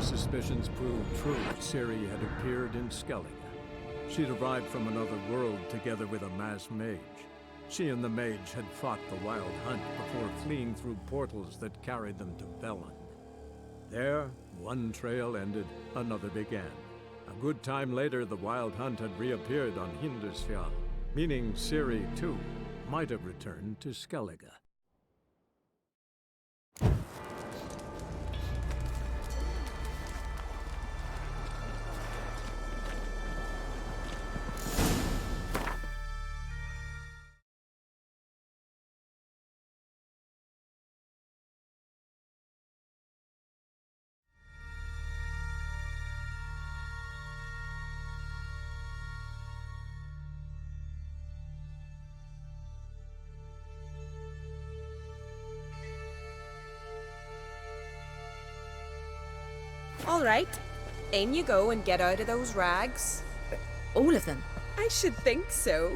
suspicions proved true, Ciri had appeared in Skellige. She'd arrived from another world together with a masked mage. She and the mage had fought the Wild Hunt before fleeing through portals that carried them to Velen. There, one trail ended, another began. A good time later, the Wild Hunt had reappeared on Hindersfjall, meaning Ciri, too, might have returned to Skellige. All right, in you go and get out of those rags. All of them? I should think so.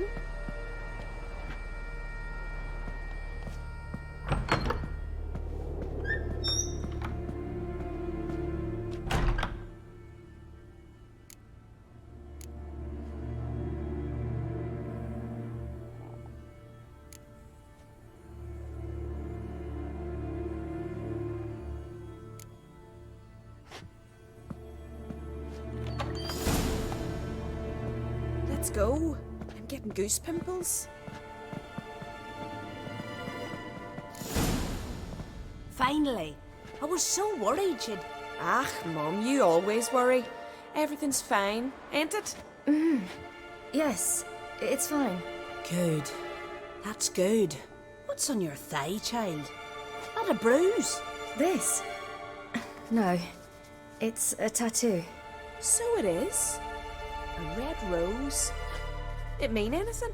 Let's go. I'm getting goose pimples. Finally. I was so worried you'd... Ah, Mum, you always worry. Everything's fine, ain't it? Yes, it's fine. Good. That's good. What's on your thigh, child? Not a bruise. This? No, it's a tattoo. So it is. A red rose. It mean anything?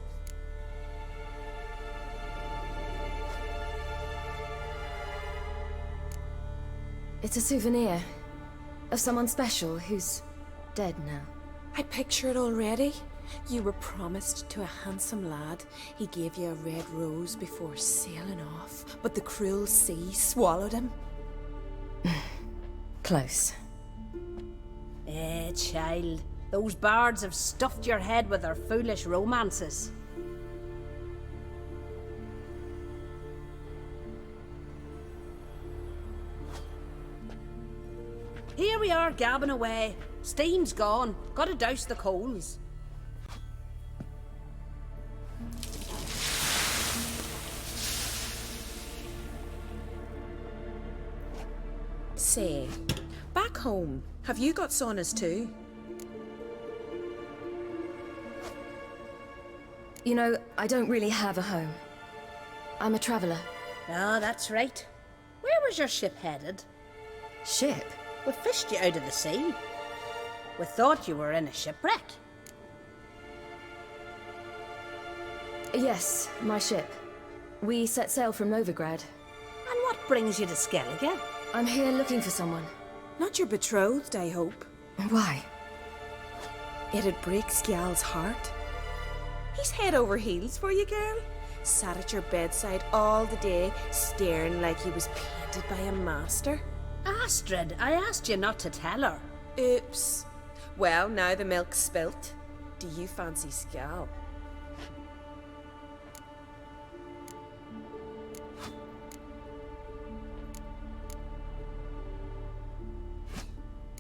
It's a souvenir of someone special who's dead now. I picture it already. You were promised to a handsome lad. He gave you a red rose before sailing off, but the cruel sea swallowed him. Close. Child. Those bards have stuffed your head with their foolish romances. Here we are, gabbing away. Steam's gone. Gotta douse the coals. Say, back home, have you got saunas too? You know, I don't really have a home. I'm a traveller. Ah, that's right. Where was your ship headed? Ship? We fished you out of the sea. We thought you were in a shipwreck. Yes, my ship. We set sail from Novigrad. And what brings you to Skellige? I'm here looking for someone. Not your betrothed, I hope. Why? It'd break Skjal's heart. He's head over heels for you, girl. Sat at your bedside all the day, staring like he was painted by a master. Astrid, I asked you not to tell her. Oops. Well, now the milk's spilt. Do you fancy Skjal?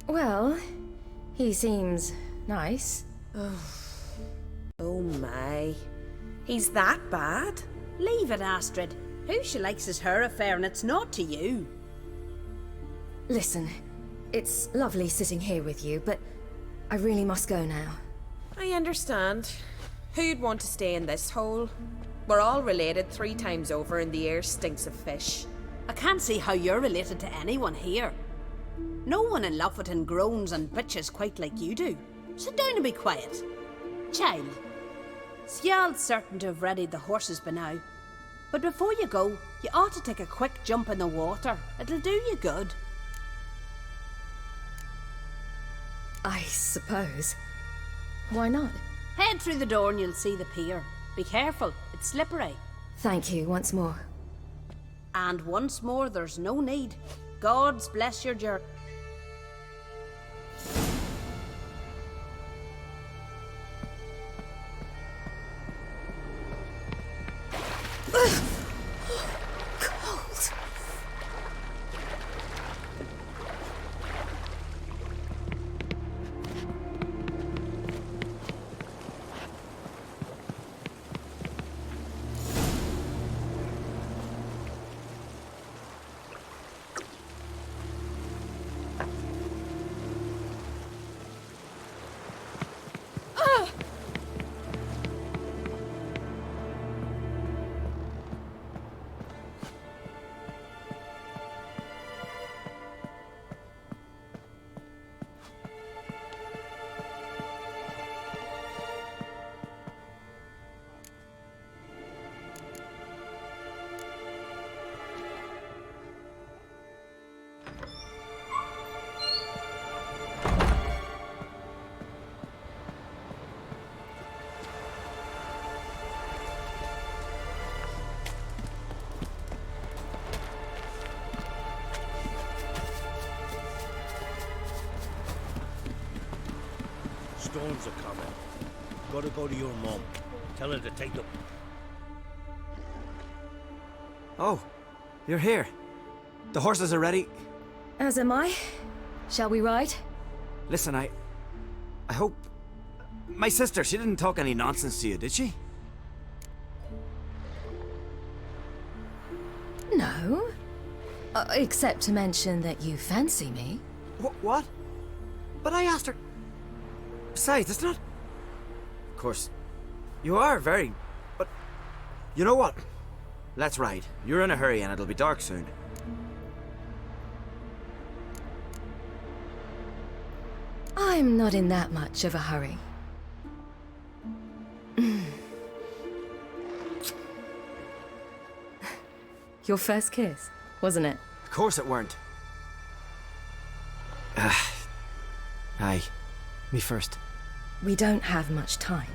Well, he seems nice. Oh my. He's that bad? Leave it, Astrid. Who she likes is her affair and it's not to you. Listen, it's lovely sitting here with you, but I really must go now. I understand. Who'd want to stay in this hole? We're all related 3 times over and the air stinks of fish. I can't see how you're related to anyone here. No one in Lofoten groans and bitches quite like you do. Sit down and be quiet. Child, Skjal's certain to have readied the horses by now. But before you go, you ought to take a quick jump in the water. It'll do you good. I suppose. Why not? Head through the door and you'll see the pier. Be careful, it's slippery. Thank you once more. And once more, there's no need. God's bless your journey. storms are coming. Gotta go to your mum. Tell her to take the... Oh, you're here. The horses are ready. As am I. Shall we ride? Listen, I hope... My sister, she didn't talk any nonsense to you, did she? No. Except to mention that you fancy me. What? But I asked her... Besides, it's not... Of course, you are very... But... You know what? Let's ride. You're in a hurry and it'll be dark soon. I'm not in that much of a hurry. Your first kiss, wasn't it? Of course it weren't. Aye. Me first. We don't have much time.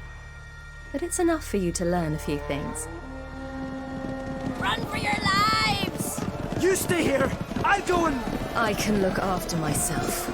But it's enough for you to learn a few things. Run for your lives! You stay here! I'll go and... I can look after myself.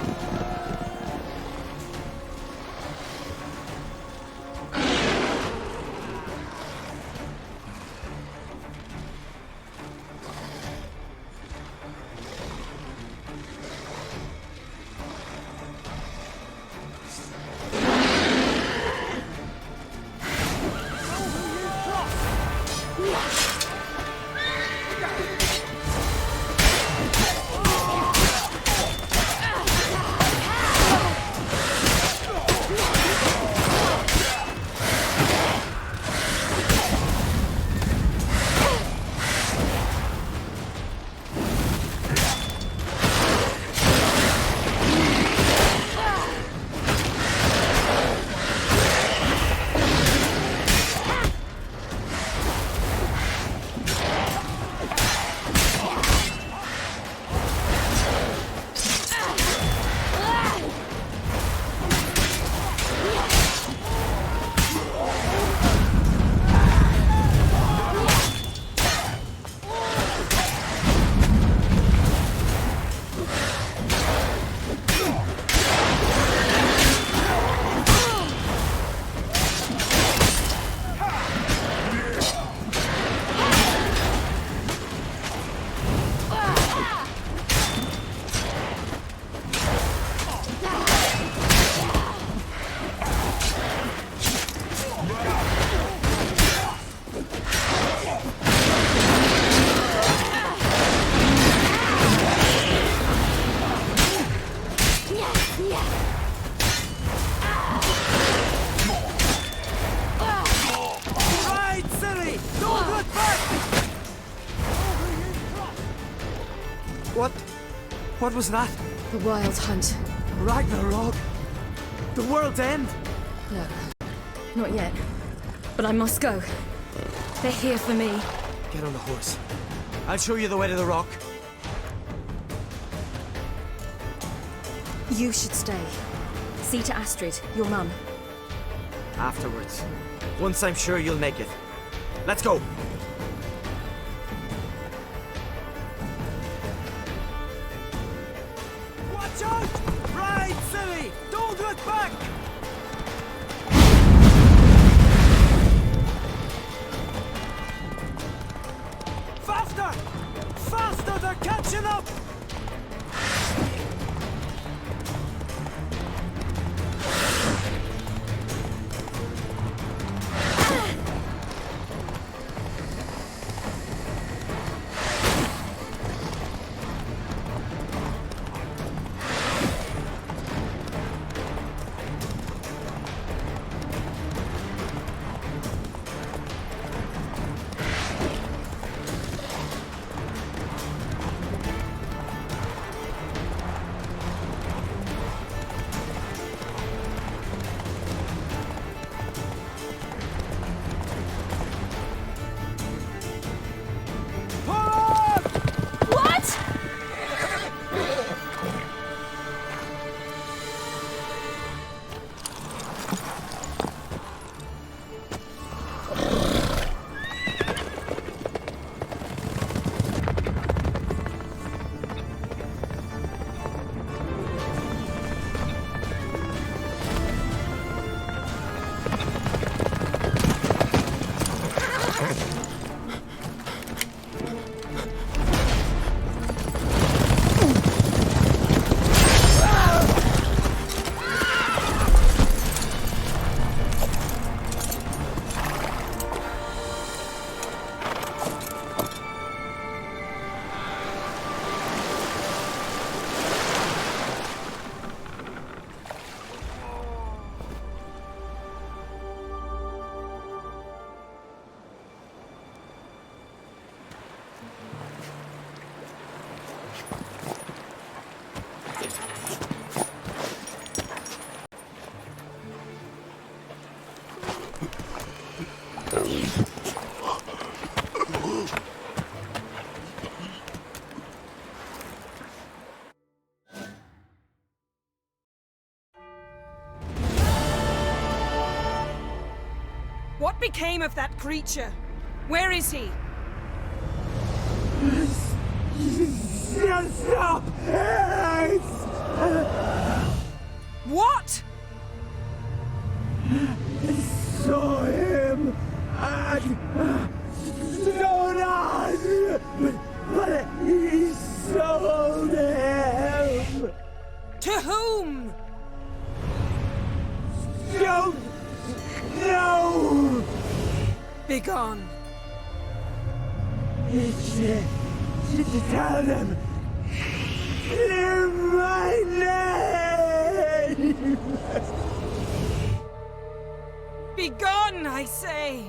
What was that? The Wild Hunt. Ragnarok? The world's end? No, not yet. But I must go. They're here for me. Get on the horse. I'll show you the way to the rock. You should stay. See to Astrid, your mum. Afterwards. Once I'm sure you'll make it. Let's go! Watch out! Ride, silly! Don't look back! Faster! Faster! They're catching up! What became of that creature? Where is he? Stop! What? Saw him at Donut, but he sold him. To whom? Don't know. Begone. Tell them. Clear my name. Begone, I say.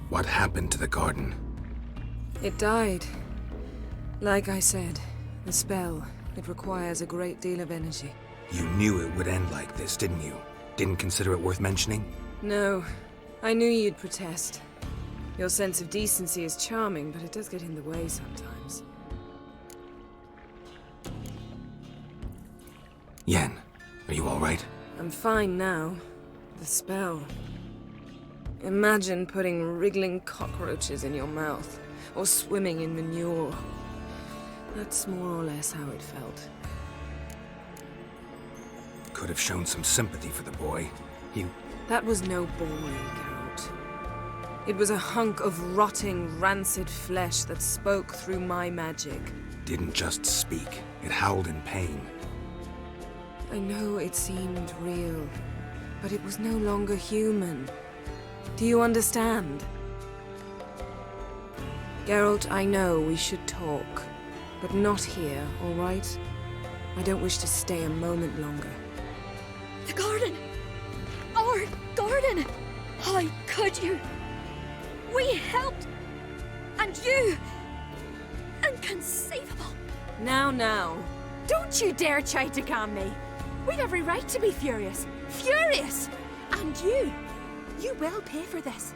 What happened to the garden? It died. Like I said, the spell, it requires a great deal of energy. You knew it would end like this, didn't you? Didn't consider it worth mentioning? No, I knew you'd protest. Your sense of decency is charming, but it does get in the way sometimes. Yen, are you all right? I'm fine now. The spell. Imagine putting wriggling cockroaches in your mouth, or swimming in manure. That's more or less how it felt. Could have shown some sympathy for the boy. That was no boy, Geralt. It was a hunk of rotting, rancid flesh that spoke through my magic. Didn't just speak. It howled in pain. I know it seemed real, but it was no longer human. Do you understand? Geralt, I know we should talk, but not here, all right? I don't wish to stay a moment longer. The garden! Our garden! How could you? We helped! And you! Inconceivable! Now. Don't you dare try to calm me. We'd every right to be furious. Furious! And you will pay for this.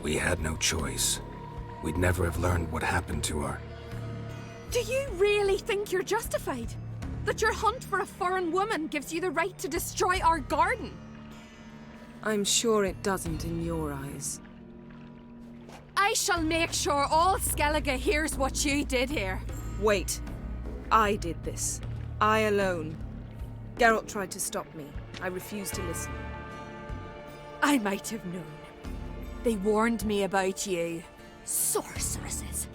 We had no choice. We'd never have learned what happened to her. Do you really think you're justified? That your hunt for a foreign woman gives you the right to destroy our garden? I'm sure it doesn't in your eyes. I shall make sure all Skellige hears what you did here. Wait. I did this. I alone. Geralt tried to stop me. I refused to listen. I might have known. They warned me about you. Sorceresses.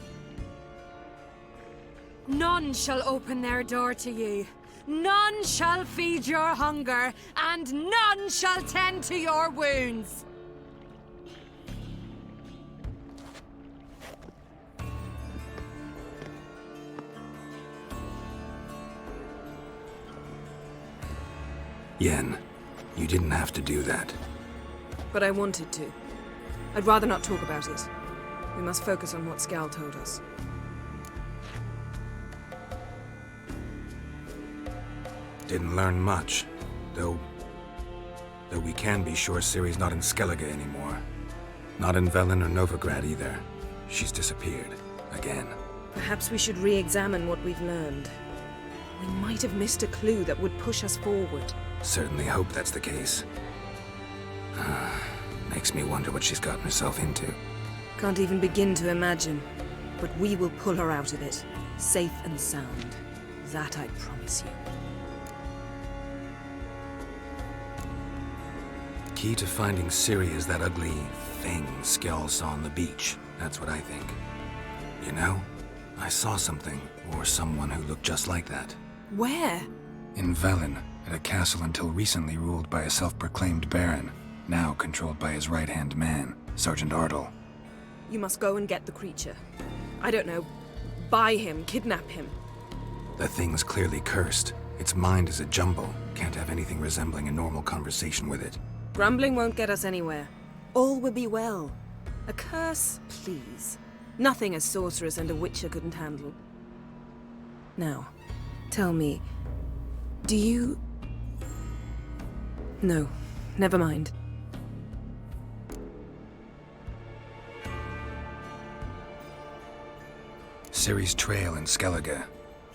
None shall open their door to you. None shall feed your hunger, and none shall tend to your wounds. Yen, you didn't have to do that. But I wanted to. I'd rather not talk about it. We must focus on what Skal told us. Didn't learn much, though we can be sure Ciri's not in Skellige anymore. Not in Velen or Novigrad either. She's disappeared. Again. Perhaps we should re-examine what we've learned. We might have missed a clue that would push us forward. Certainly hope that's the case. Makes me wonder what she's gotten herself into. Can't even begin to imagine. But we will pull her out of it. Safe and sound. That I promise you. key to finding Ciri is that ugly thing Skjall saw on the beach. That's what I think. You know, I saw something, or someone who looked just like that. Where? In Velen, at a castle until recently ruled by a self-proclaimed baron, now controlled by his right-hand man, Sergeant Ardle. You must go and get the creature. I don't know. Buy him, kidnap him. The thing's clearly cursed. Its mind is a jumble. Can't have anything resembling a normal conversation with it. Grumbling won't get us anywhere. All will be well. A curse, please. Nothing a sorceress and a witcher couldn't handle. Now, tell me, do you... No, never mind. Ciri's trail in Skellige.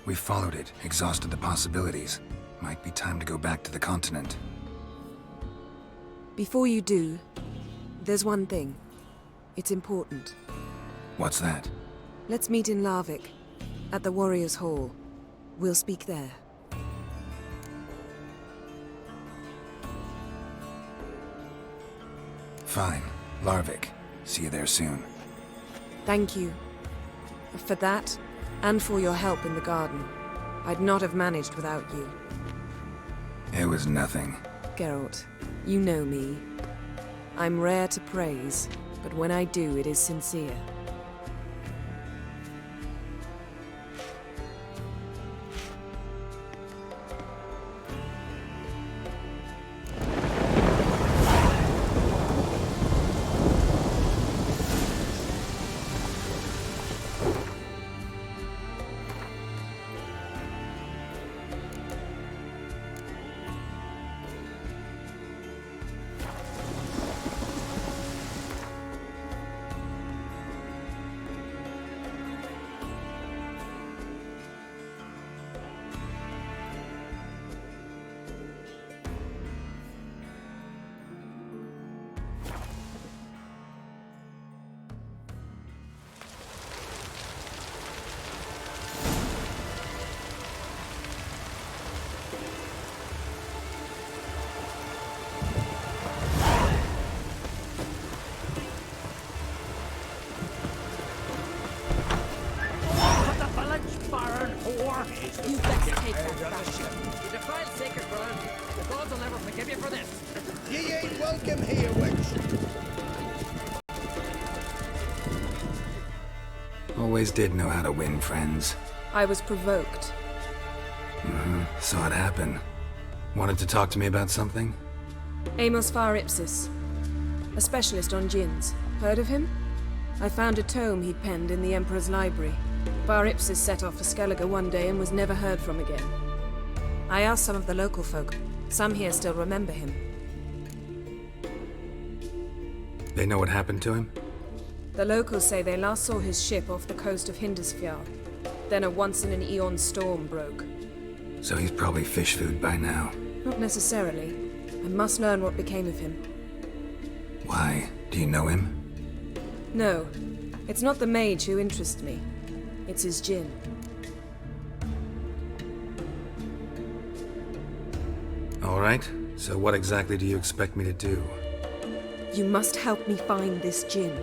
We followed it, exhausted the possibilities. Might be time to go back to the continent. Before you do, there's one thing. It's important. What's that? Let's meet in Larvik, at the Warriors' Hall. We'll speak there. Fine. Larvik. See you there soon. Thank you. For that, and for your help in the garden. I'd not have managed without you. It was nothing. Geralt, you know me. I'm rare to praise, but when I do, it is sincere. You best take that back. You defiled sacred ground. The gods will never forgive you for this. Ye ain't welcome here, witch. Always did know how to win friends. I was provoked. Saw it happen. Wanted to talk to me about something? Amos Far Ipsis, a specialist on djinns. Heard of him? I found a tome he'd penned in the Emperor's library. Far Ipsis set off for Skellige one day and was never heard from again. I asked some of the local folk. Some here still remember him. They know what happened to him? The locals say they last saw his ship off the coast of Hindisfjall. Then a once-in-an-eon storm broke. So he's probably fish food by now. Not necessarily. I must learn what became of him. Why? Do you know him? No. It's not the mage who interests me. It's his djinn. All right. So what exactly do you expect me to do? You must help me find this djinn.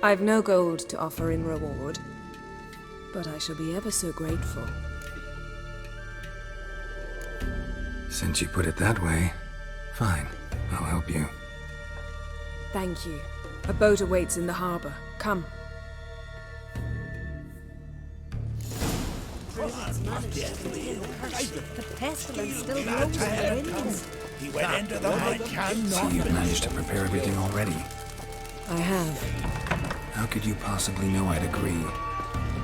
I've no gold to offer in reward, but I shall be ever so grateful. Since you put it that way, fine. I'll help you. Thank you. A boat awaits in the harbor. Come. The pestilence still blows in the winds. He went into the mud. So you've managed to prepare everything already. I have. How could you possibly know I'd agree?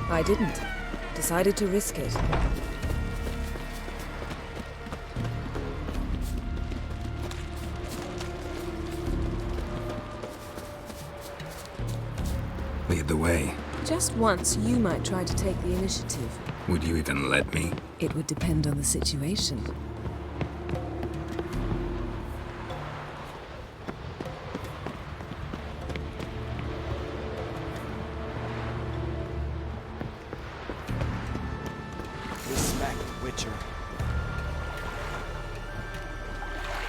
I didn't. Decided to risk it. Lead the way. Just once, you might try to take the initiative. Would you even let me? It would depend on the situation. Respect, Witcher.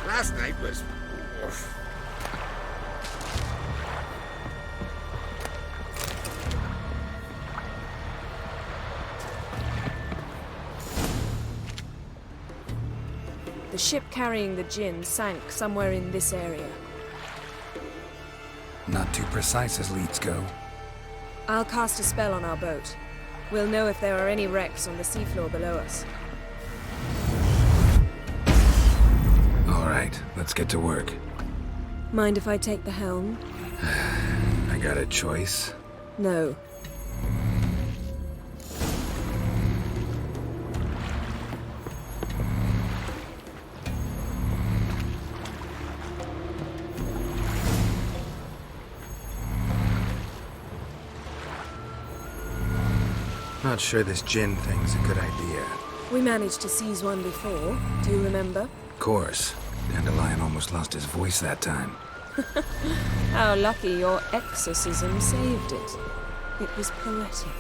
Last night was... The ship carrying the gin sank somewhere in this area. Not too precise as leads go. I'll cast a spell on our boat. We'll know if there are any wrecks on the seafloor below us. All right, let's get to work. Mind if I take the helm? I got a choice. No. Not sure this gin thing's a good idea. We managed to seize one before. Do you remember? Of course. Dandelion almost lost his voice that time. How lucky your exorcism saved it. It was poetic.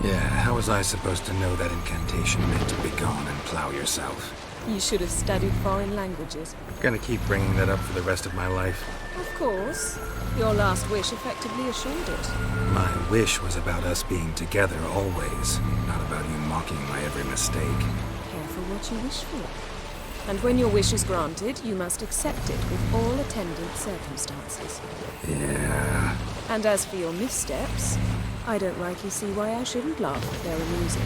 Yeah, how was I supposed to know that incantation meant to be gone and plow yourself? You should have studied foreign languages. Gonna keep bringing that up for the rest of my life. Of course. Your last wish effectively assured it. My wish was about us being together always, not about you mocking my every mistake. Careful what you wish for. And when your wish is granted, you must accept it with all attendant circumstances. Yeah. And as for your missteps, I don't rightly see why I shouldn't laugh if they're amusing.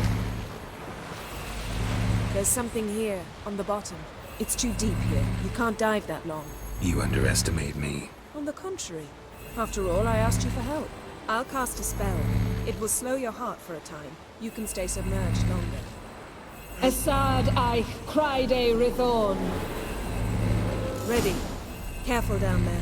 There's something here, on the bottom. It's too deep here. You can't dive that long. You underestimate me. On the contrary. After all, I asked you for help. I'll cast a spell. It will slow your heart for a time. You can stay submerged longer. Assad I cried a rithon. Ready. Careful down there.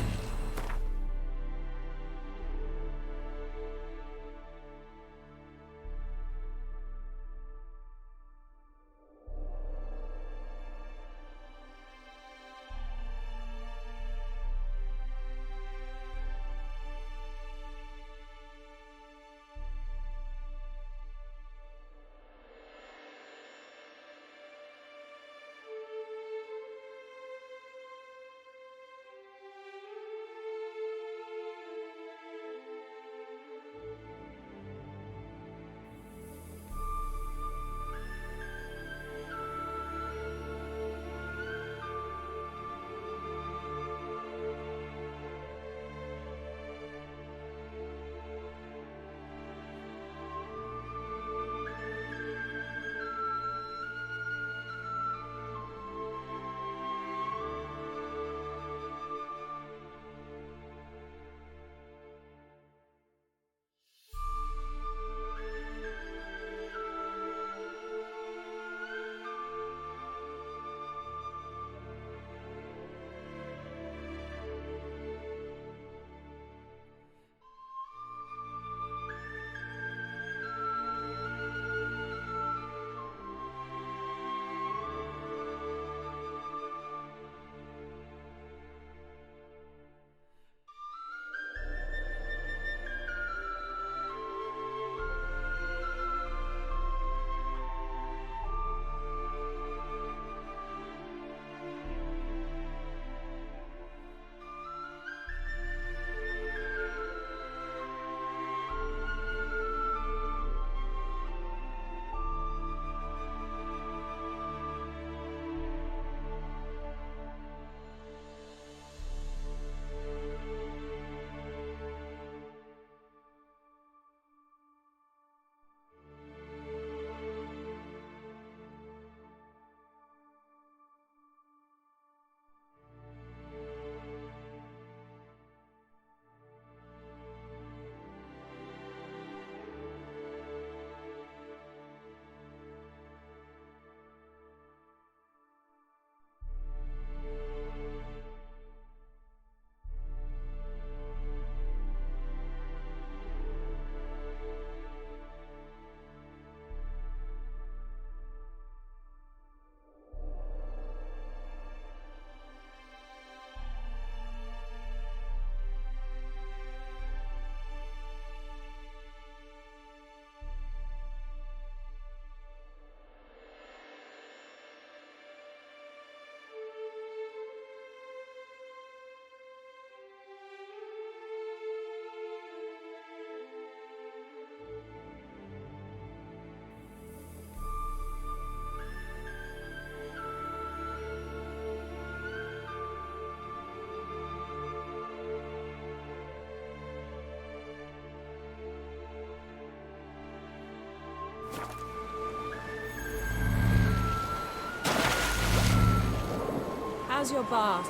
How's your bath?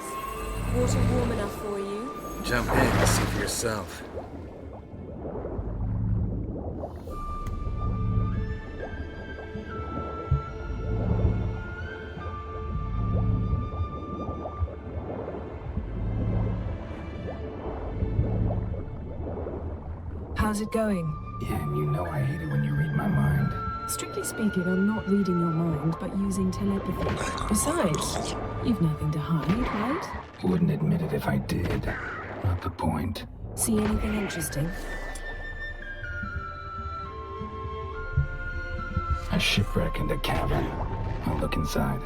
Water warm enough for you? Jump in and see for yourself. How's it going? Yeah, and you know I hate it when you read my mind. Strictly speaking, I'm not reading your mind, but using telepathy. Besides, you've nothing to hide, right? Wouldn't admit it if I did. Not the point. See anything interesting? A shipwreck and a cavern. I'll look inside.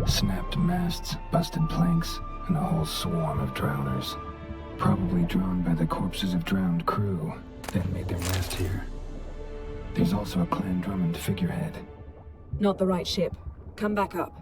Snapped masts, busted planks, and a whole swarm of drowners. Probably drawn by the corpses of drowned crew that made their nest here. There's also a Clan Drummond figurehead. Not the right ship. Come back up.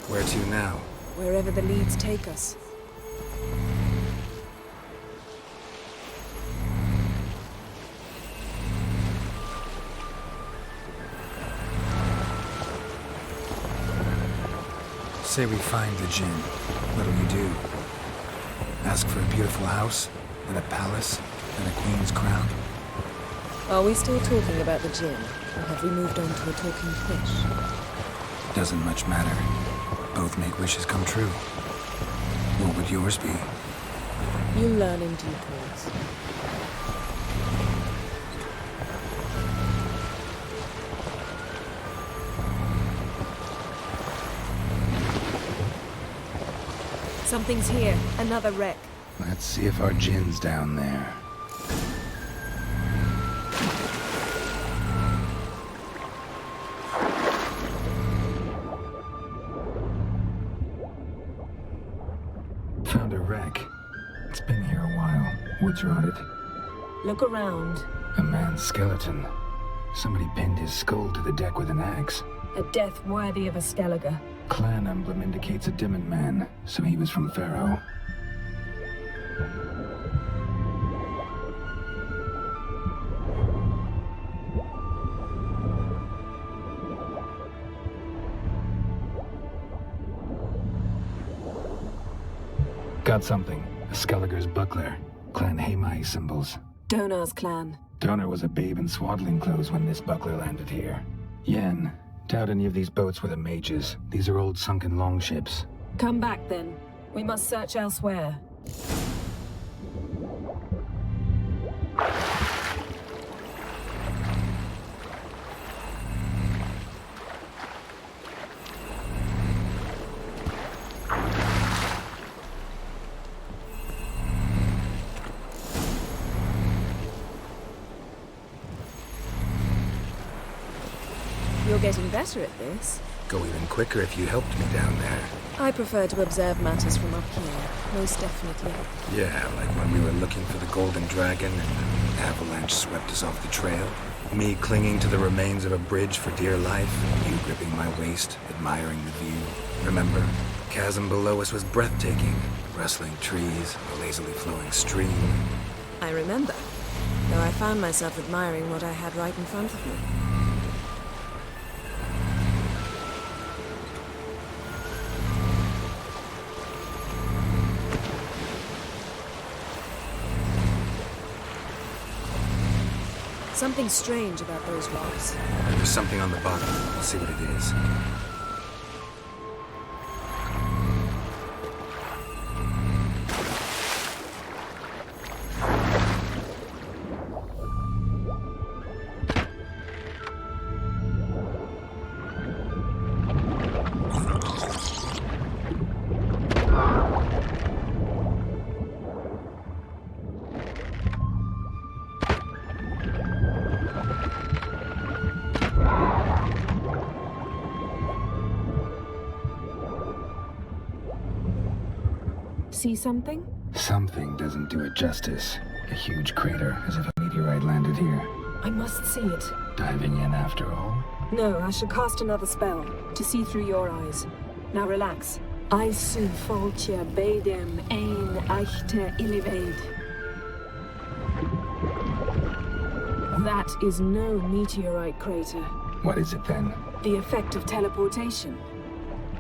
Where to now? Wherever the leads take us. Say we find the djinn. What'll you do? Ask for a beautiful house, and a palace, and a queen's crown? Are we still talking about the djinn, or have we moved on to a talking fish? Doesn't much matter. Both make wishes come true. What would yours be? You'll learn in due course. Something's here. Another wreck. Let's see if our djinn's down there. Found a wreck. It's been here a while. Wood's rotted. Look around. A man's skeleton. Somebody pinned his skull to the deck with an axe. A death worthy of a Skellige. Clan emblem indicates a Dimmen man, so he was from Pharaoh. Got something. A Skellige's buckler. Clan Hamai symbols. Donar's clan. Donar was a babe in swaddling clothes when this buckler landed here. Yen, doubt any of these boats were the mages. These are old sunken longships. Come back then. We must search elsewhere. You're getting better at this. Go even quicker if you helped me down there. I prefer to observe matters from up here, most definitely. Yeah, like when we were looking for the Golden Dragon and an avalanche swept us off the trail. Me clinging to the remains of a bridge for dear life, you gripping my waist, admiring the view. Remember, chasm below us was breathtaking. Rustling trees, a lazily flowing stream. I remember, though I found myself admiring what I had right in front of me. something strange about those rocks. There's something on the bottom. We'll see what it is. See something? Something doesn't do it justice. A huge crater, as if a meteorite landed here. I must see it. Diving in after all? No, I should cast another spell to see through your eyes. Now relax. Asu foltja beidem ein echte ilivaid. That is no meteorite crater. What is it then? The effect of teleportation.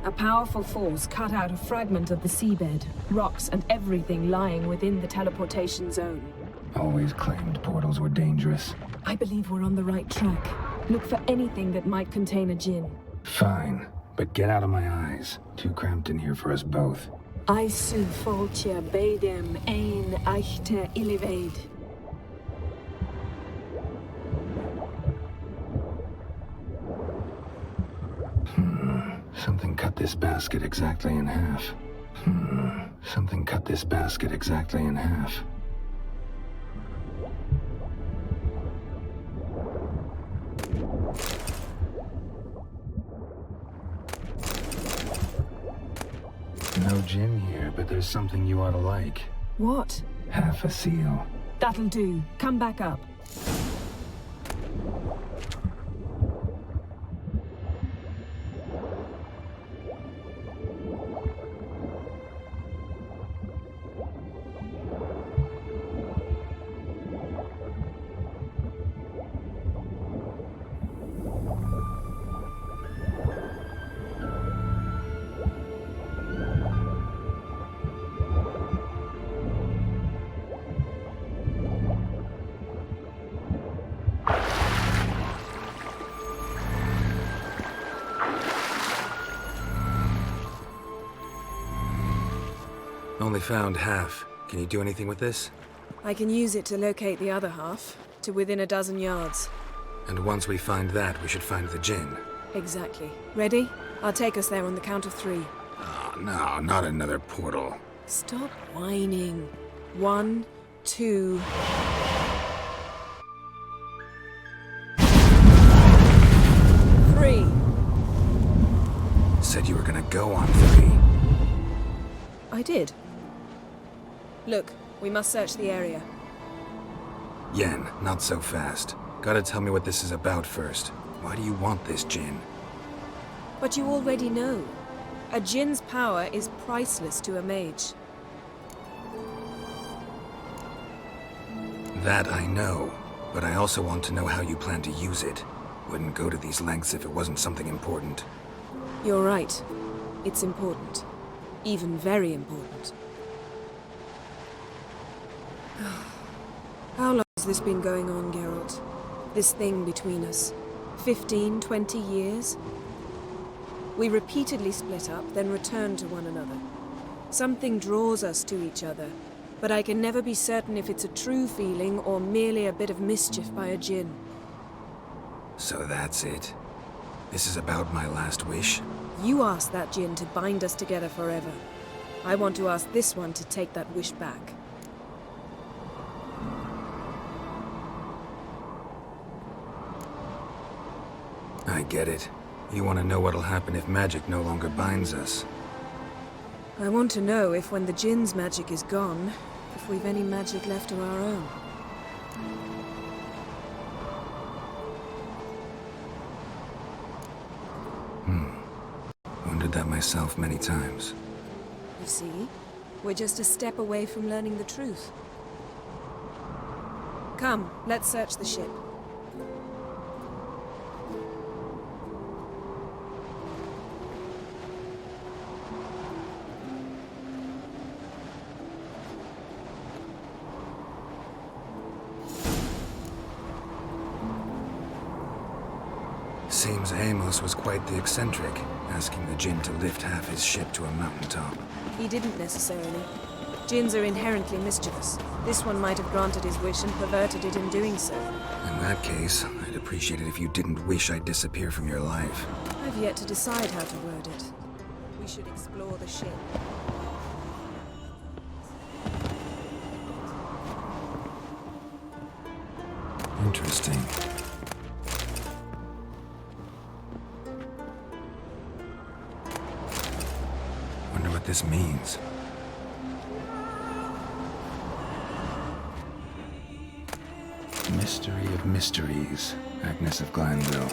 A powerful force cut out a fragment of the seabed, rocks and everything lying within the teleportation zone. Always claimed portals were dangerous. I believe we're on the right track. Look for anything that might contain a djinn. Fine, but get out of my eyes. Too cramped in here for us both. Asu foltja beidem ein echte ilivaid. Something cut this basket exactly in half. Something cut this basket exactly in half. No gin here, but there's something you ought to like. What? Half a seal. That'll do. Come back up. Only found half. Can you do anything with this? I can use it to locate the other half, to within a dozen yards. And once we find that, we should find the djinn. Exactly. Ready? I'll take us there on the count of 3. Oh, no, not another portal. Stop whining. 1, 2... Three. Said you were gonna go on 3. I did. Look, we must search the area. Yen, not so fast. Gotta tell me what this is about first. Why do you want this djinn? But you already know. A djinn's power is priceless to a mage. That I know, but I also want to know how you plan to use it. Wouldn't go to these lengths if it wasn't something important. You're right. It's important. Even very important. How long has this been going on, Geralt? This thing between us? 15, 20 years? We repeatedly split up, then returned to one another. Something draws us to each other, but I can never be certain if it's a true feeling or merely a bit of mischief by a djinn. So that's it. This is about my last wish? You asked that djinn to bind us together forever. I want to ask this one to take that wish back. I get it. You want to know what'll happen if magic no longer binds us. I want to know if when the djinn's magic is gone, if we've any magic left of our own. Wondered that myself many times. You see, we're just a step away from learning the truth. Come, let's search the ship. Seems Amos was quite the eccentric, asking the Jinn to lift half his ship to a mountaintop. He didn't necessarily. Jinns are inherently mischievous. This one might have granted his wish and perverted it in doing so. In that case, I'd appreciate it if you didn't wish I'd disappear from your life. I've yet to decide how to word it. We should explore the ship. Interesting. Wonder what this means. Mystery of mysteries, Agnes of Glanville.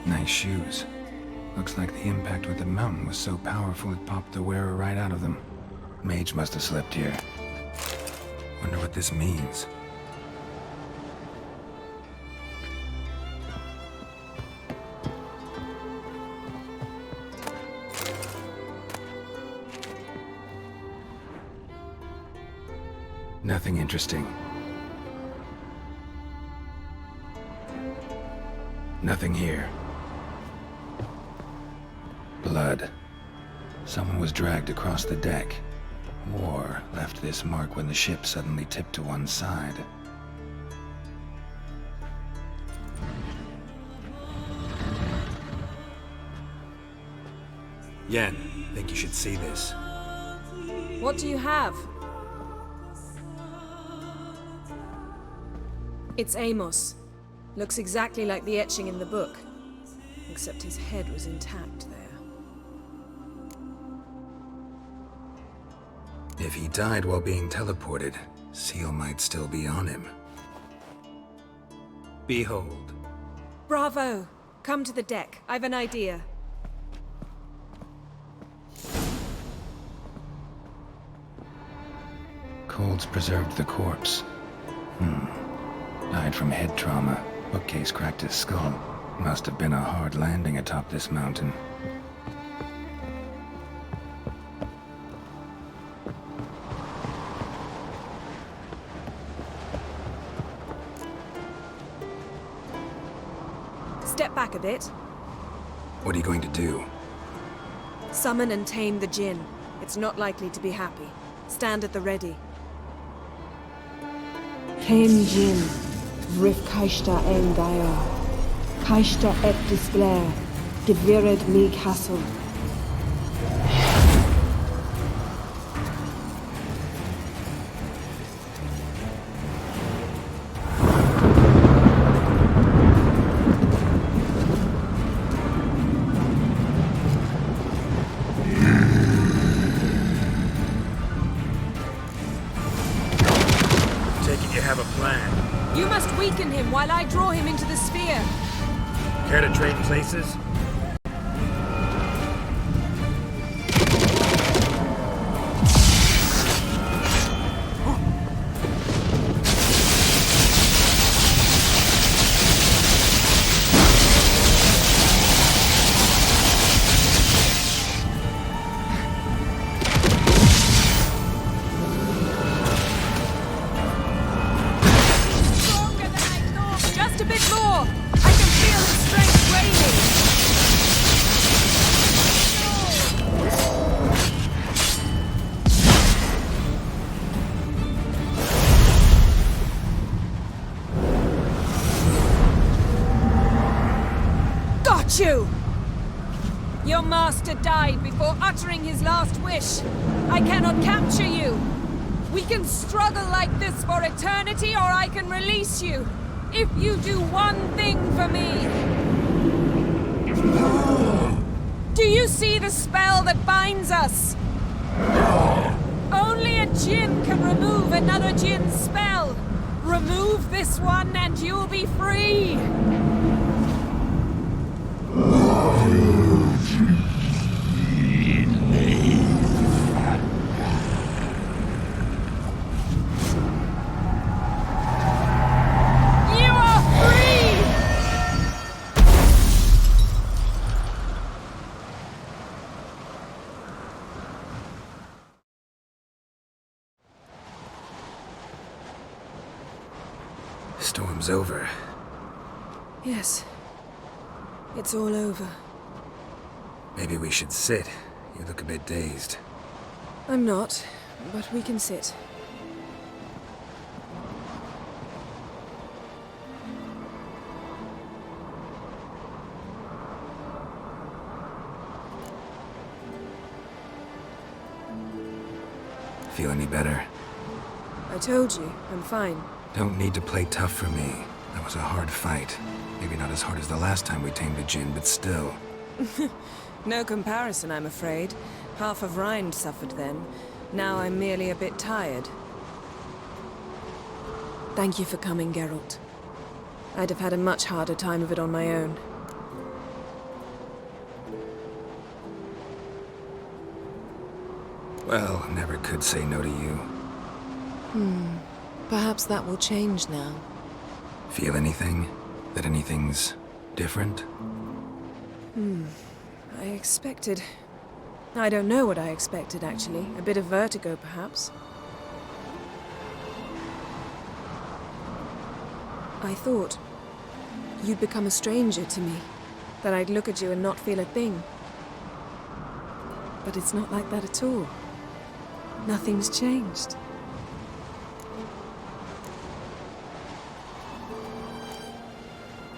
Nice shoes. Looks like the impact with the mountain was so powerful it popped the wearer right out of them. Mage must have slept here. Wonder what this means. Nothing interesting. Nothing here. Blood. Someone was dragged across the deck. Or left this mark when the ship suddenly tipped to one side. Yen, think you should see this. What do you have? It's Amos. Looks exactly like the etching in the book. Except his head was intact there. If he died while being teleported, Seal might still be on him. Behold. Bravo! Come to the deck. I've an idea. Colds preserved the corpse. Died from head trauma. Bookcase cracked his skull. Must have been a hard landing atop this mountain. Step back a bit. What are you going to do? Summon and tame the Jinn. It's not likely to be happy. Stand at the ready. Came Jin, Rif Kaishta en Gaia, Kaishta et Disblair, Devired me castle. You must weaken him while I draw him into the sphere. Care to trade places? Your master died before uttering his last wish. I cannot capture you. We can struggle like this for eternity, or I can release you. If you do one thing for me. Do you see the spell that binds us? Only a Jinn can remove another Jinn's spell. Remove this one and you'll be free. Storm's over. Yes. It's all over. Maybe we should sit. You look a bit dazed. I'm not, but we can sit. Feel any better? I told you, I'm fine. Don't need to play tough for me. That was a hard fight. Maybe not as hard as the last time we tamed a djinn, but still. No comparison, I'm afraid. Half of Rind suffered then. Now I'm merely a bit tired. Thank you for coming, Geralt. I'd have had a much harder time of it on my own. Well, I never could say no to you. Perhaps that will change now. Feel anything? That anything's different? I expected... I don't know what I expected, actually. A bit of vertigo, perhaps. I thought you'd become a stranger to me. That I'd look at you and not feel a thing. But it's not like that at all. Nothing's changed.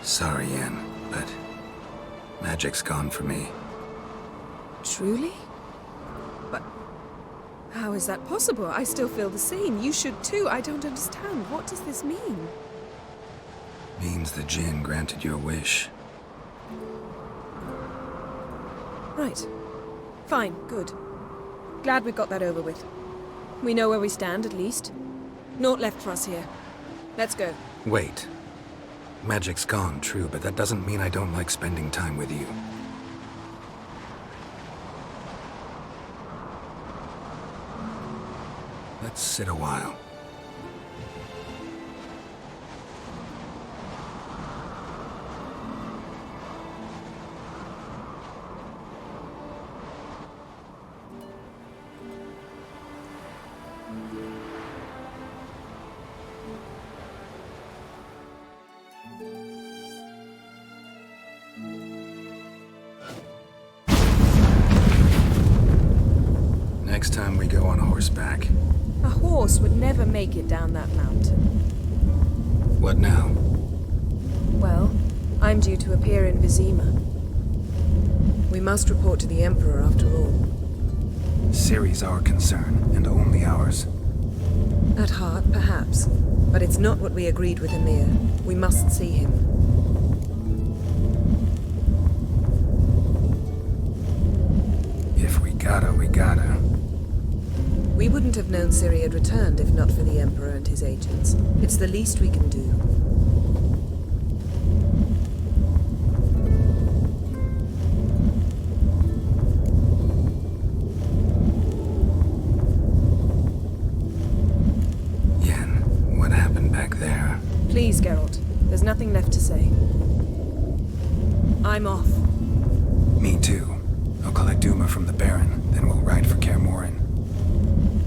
Sorry, Yen, but magic's gone for me. Truly? But how is that possible? I still feel the same. You should too. I don't understand. What does this mean? Means the djinn granted your wish. Right. Fine, good. Glad we got that over with. We know where we stand, at least. Naught left for us here. Let's go. Wait. Magic's gone, true, but that doesn't mean I don't like spending time with you. Let's sit a while. Next time we go on horseback. A horse would never make it down that mountain. What now? Well, I'm due to appear in Vizima. We must report to the Emperor after all. Ciri's our concern, and only ours. At heart, perhaps. But it's not what we agreed with Emir. We must see him. If we gotta, we gotta. We wouldn't have known Ciri had returned if not for the Emperor and his agents. It's the least we can do. Yen, what happened back there? Please, Geralt. There's nothing left to say. I'm off. Me too. I'll collect Uma from the Baron, then we'll ride for Kaer Morhen.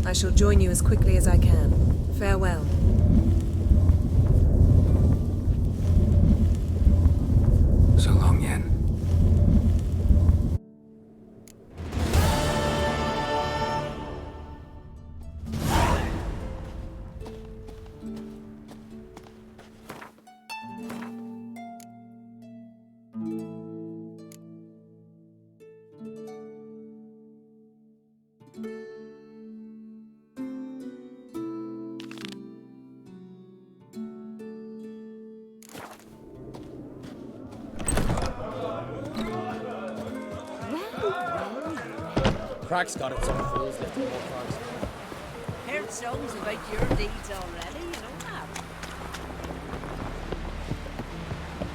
I shall join you as quickly as I can. Farewell. So long, Yen. Crack's got its own fools left in more cars. Heard songs about your deeds already, you know that.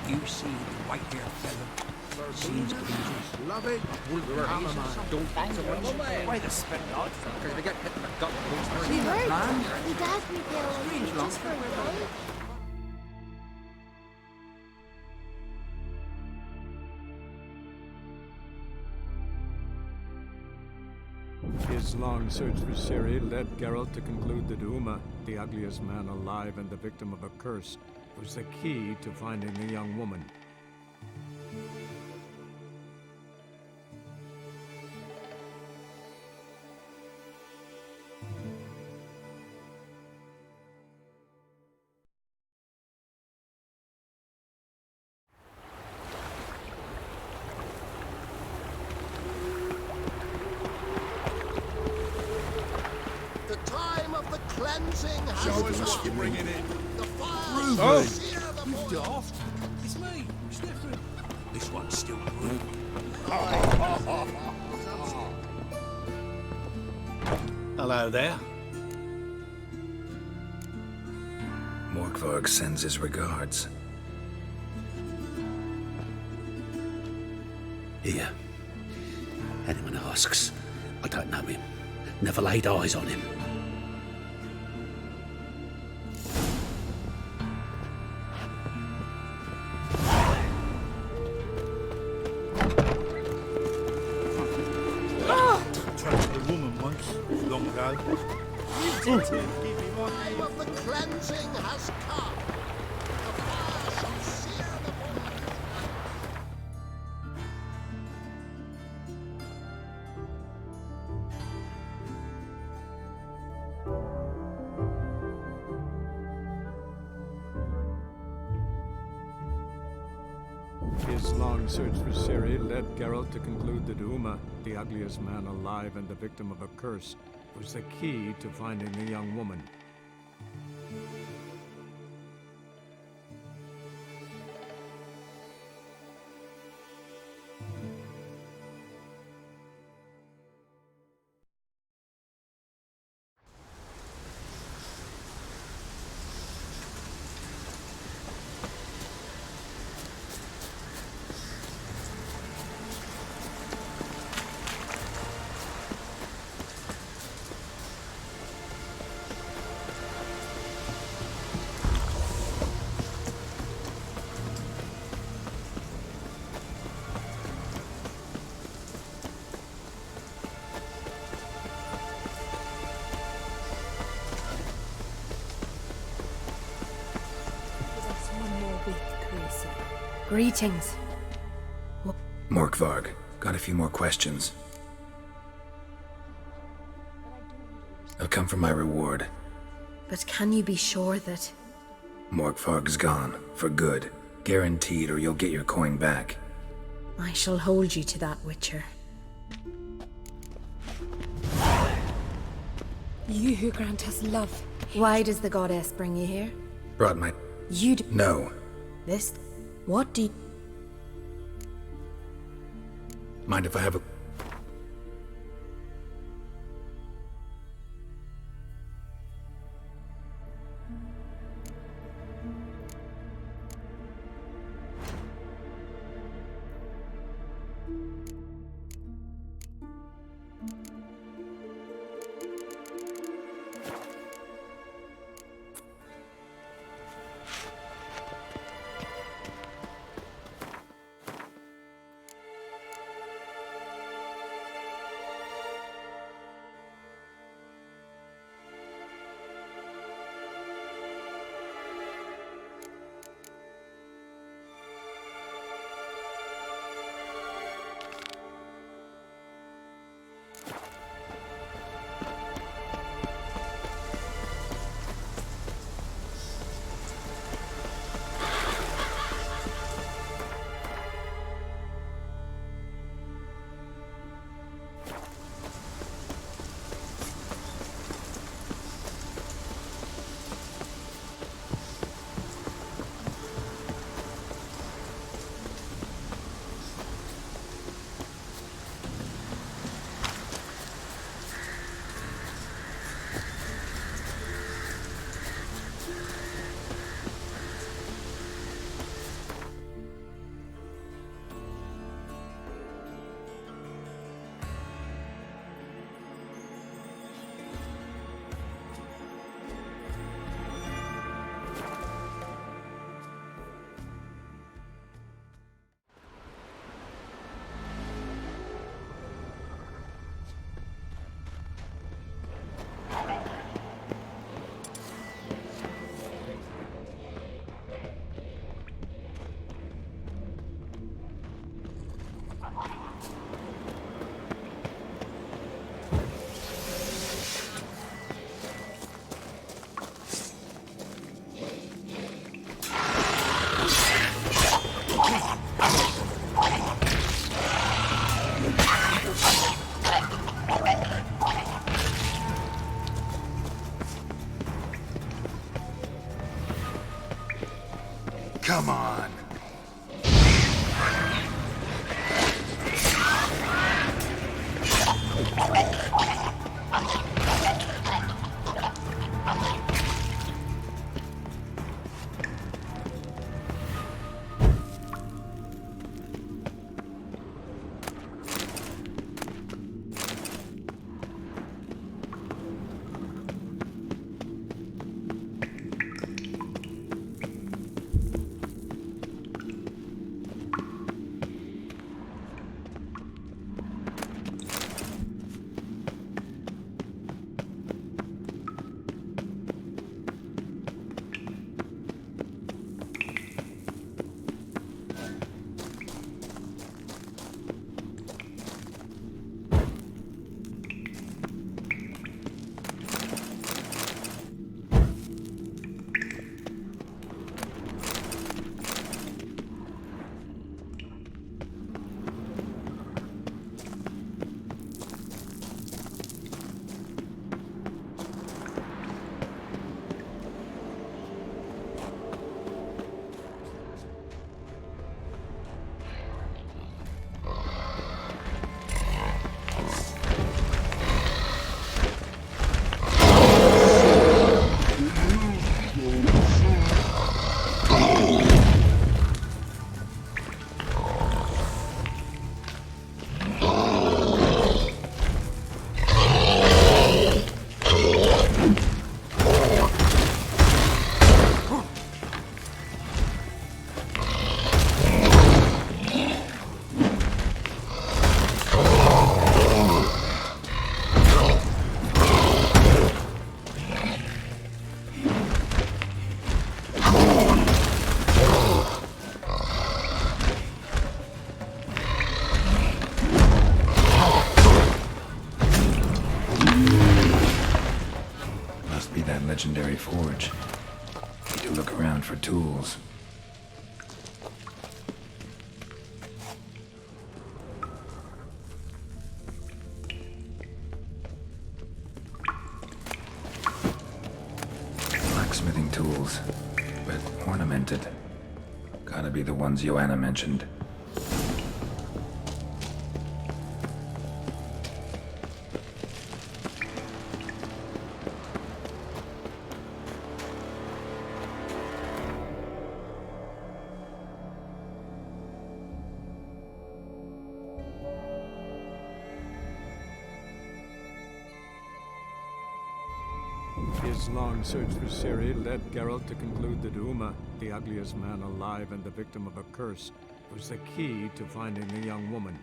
You see the white-haired fellow? Seems dangerous. Love it. Don't bang so much. Why the spit not? Because we get hit in the gut. We heard. He does reveal just for revenge. His long search for Ciri led Geralt to conclude that Uma, the ugliest man alive and the victim of a curse, was the key to finding the young woman. What you bringing in? Reuben! Oh! You daft. It's me. It's different. This one's still Reuben. Hello there. Morkvarg sends his regards. Here. Anyone asks, I don't know him. Never laid eyes on him. The time of the cleansing has come. The fire shall sear the His long search for Ciri led Geralt to conclude that Uma, the ugliest man alive and the victim of a curse, was the key to finding the young woman. Greetings. Morkvarg, got a few more questions. I've come for my reward. But can you be sure that... Morkvarg's gone, for good. Guaranteed, or you'll get your coin back. I shall hold you to that, Witcher. You who grant us love. Why does the goddess bring you here? Brought my... You No. This... What do you... Mind if I have a... Come on. Legendary forge. Need to look around for tools. Blacksmithing tools, but ornamented. Gotta be the ones Joanna mentioned. His long search for Ciri led Geralt to conclude that Uma, the ugliest man alive and the victim of a curse, was the key to finding the young woman.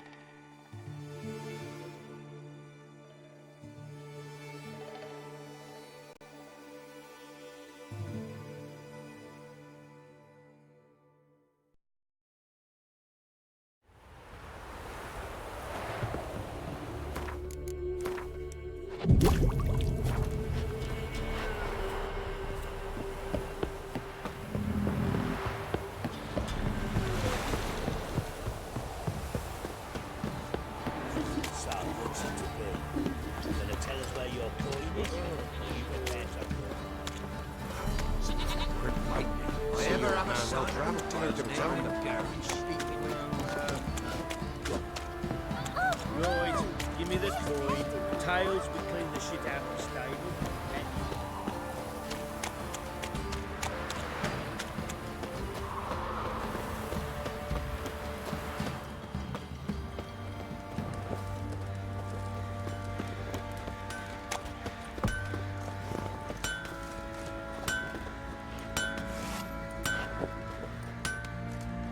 Right, give me the coin. Tails will clean the shit out of the stable.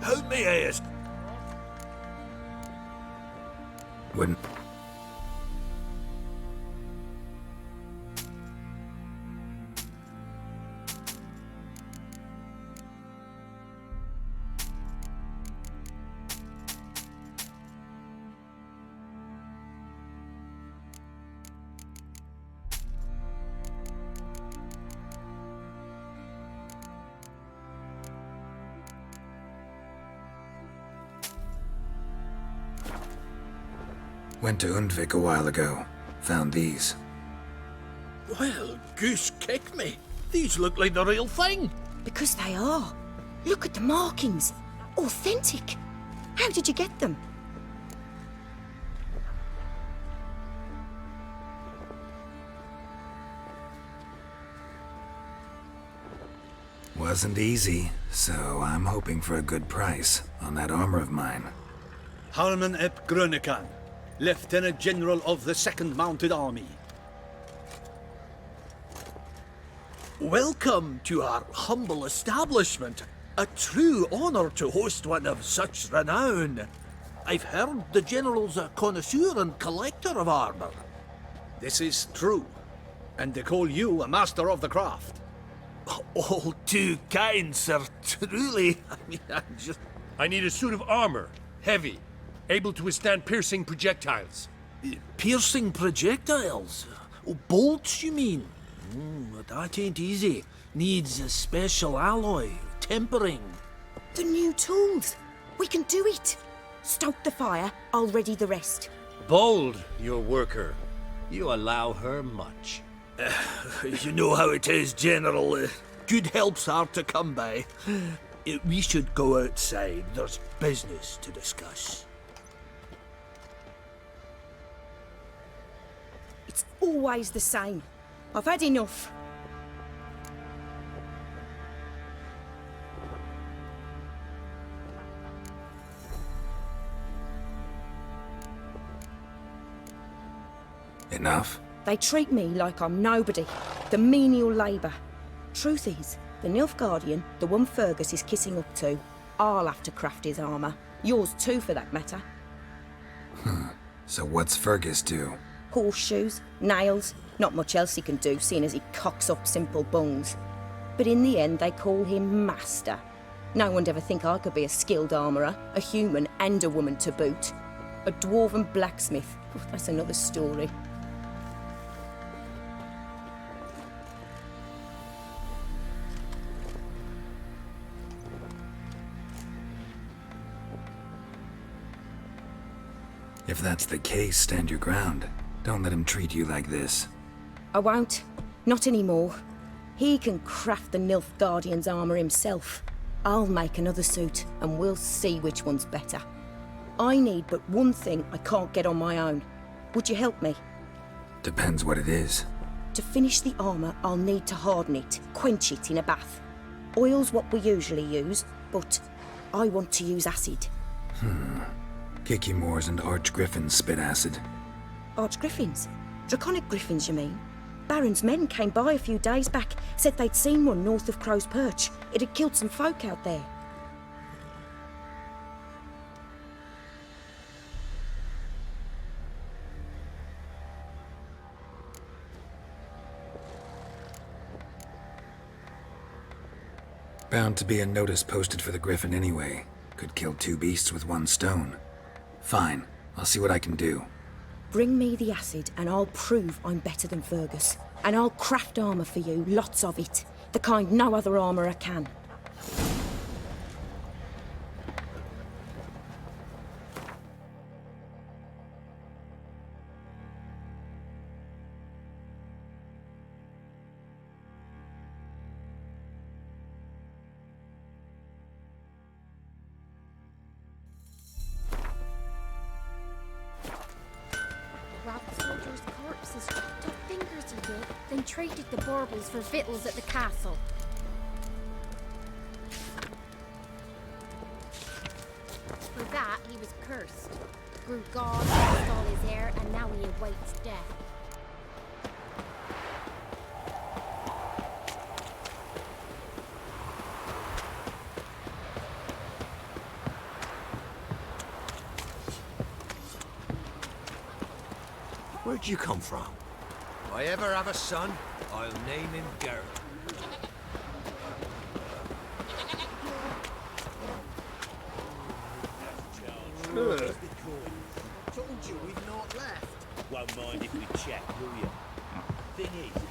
Hold me ears. Wouldn't... Went to Undvik a while ago. Found these. Well, goose kick me. These look like the real thing. Because they are. Look at the markings. Authentic. How did you get them? Wasn't easy, so I'm hoping for a good price on that armor of mine. Harman ep Grönekan, Lieutenant General of the 2nd Mounted Army. Welcome to our humble establishment. A true honor to host one of such renown. I've heard the General's a connoisseur and collector of armor. This is true, and they call you a master of the craft. All too kind, sir, truly. I need a suit of armor, heavy, able to withstand piercing projectiles. Piercing projectiles? Oh, bolts, you mean? That ain't easy. Needs a special alloy, tempering. The new tools. We can do it. Stoke the fire, I'll ready the rest. Bold, your worker. You allow her much. You know how it is, General. Good help's hard to come by. We should go outside. There's business to discuss. It's always the same. I've had enough. Enough? They treat me like I'm nobody, the menial labour. Truth is, the Nilfgaardian, the one Fergus is kissing up to, I'll have to craft his armour. Yours too, for that matter. So what's Fergus do? Horseshoes, nails, not much else he can do, seeing as he cocks up simple bungs. But in the end, they call him Master. No one'd ever think I could be a skilled armourer, a human and a woman to boot. A dwarven blacksmith, that's another story. If that's the case, stand your ground. Don't let him treat you like this. I won't. Not anymore. He can craft the Nilfgaardian's armour himself. I'll make another suit, and we'll see which one's better. I need but one thing I can't get on my own. Would you help me? Depends what it is. To finish the armour, I'll need to harden it, quench it in a bath. Oil's what we usually use, but I want to use acid. Kicky Moors and Archgriffins spit acid. Archgriffins? Draconic griffins, you mean? Baron's men came by a few days back, said they'd seen one north of Crow's Perch. It had killed some folk out there. Bound to be a notice posted for the Griffin anyway. Could kill two beasts with one stone. Fine, I'll see what I can do. Bring me the acid and I'll prove I'm better than Fergus. And I'll craft armour for you, lots of it. The kind no other armourer can. Traded the baubles for victuals at the castle. For that, he was cursed. Grew God, lost all his hair, and now he awaits death. Where'd you come from? If I ever have a son, I'll name him Garrett. Told you we've not left. Won't mind if we check, will you? Thing is,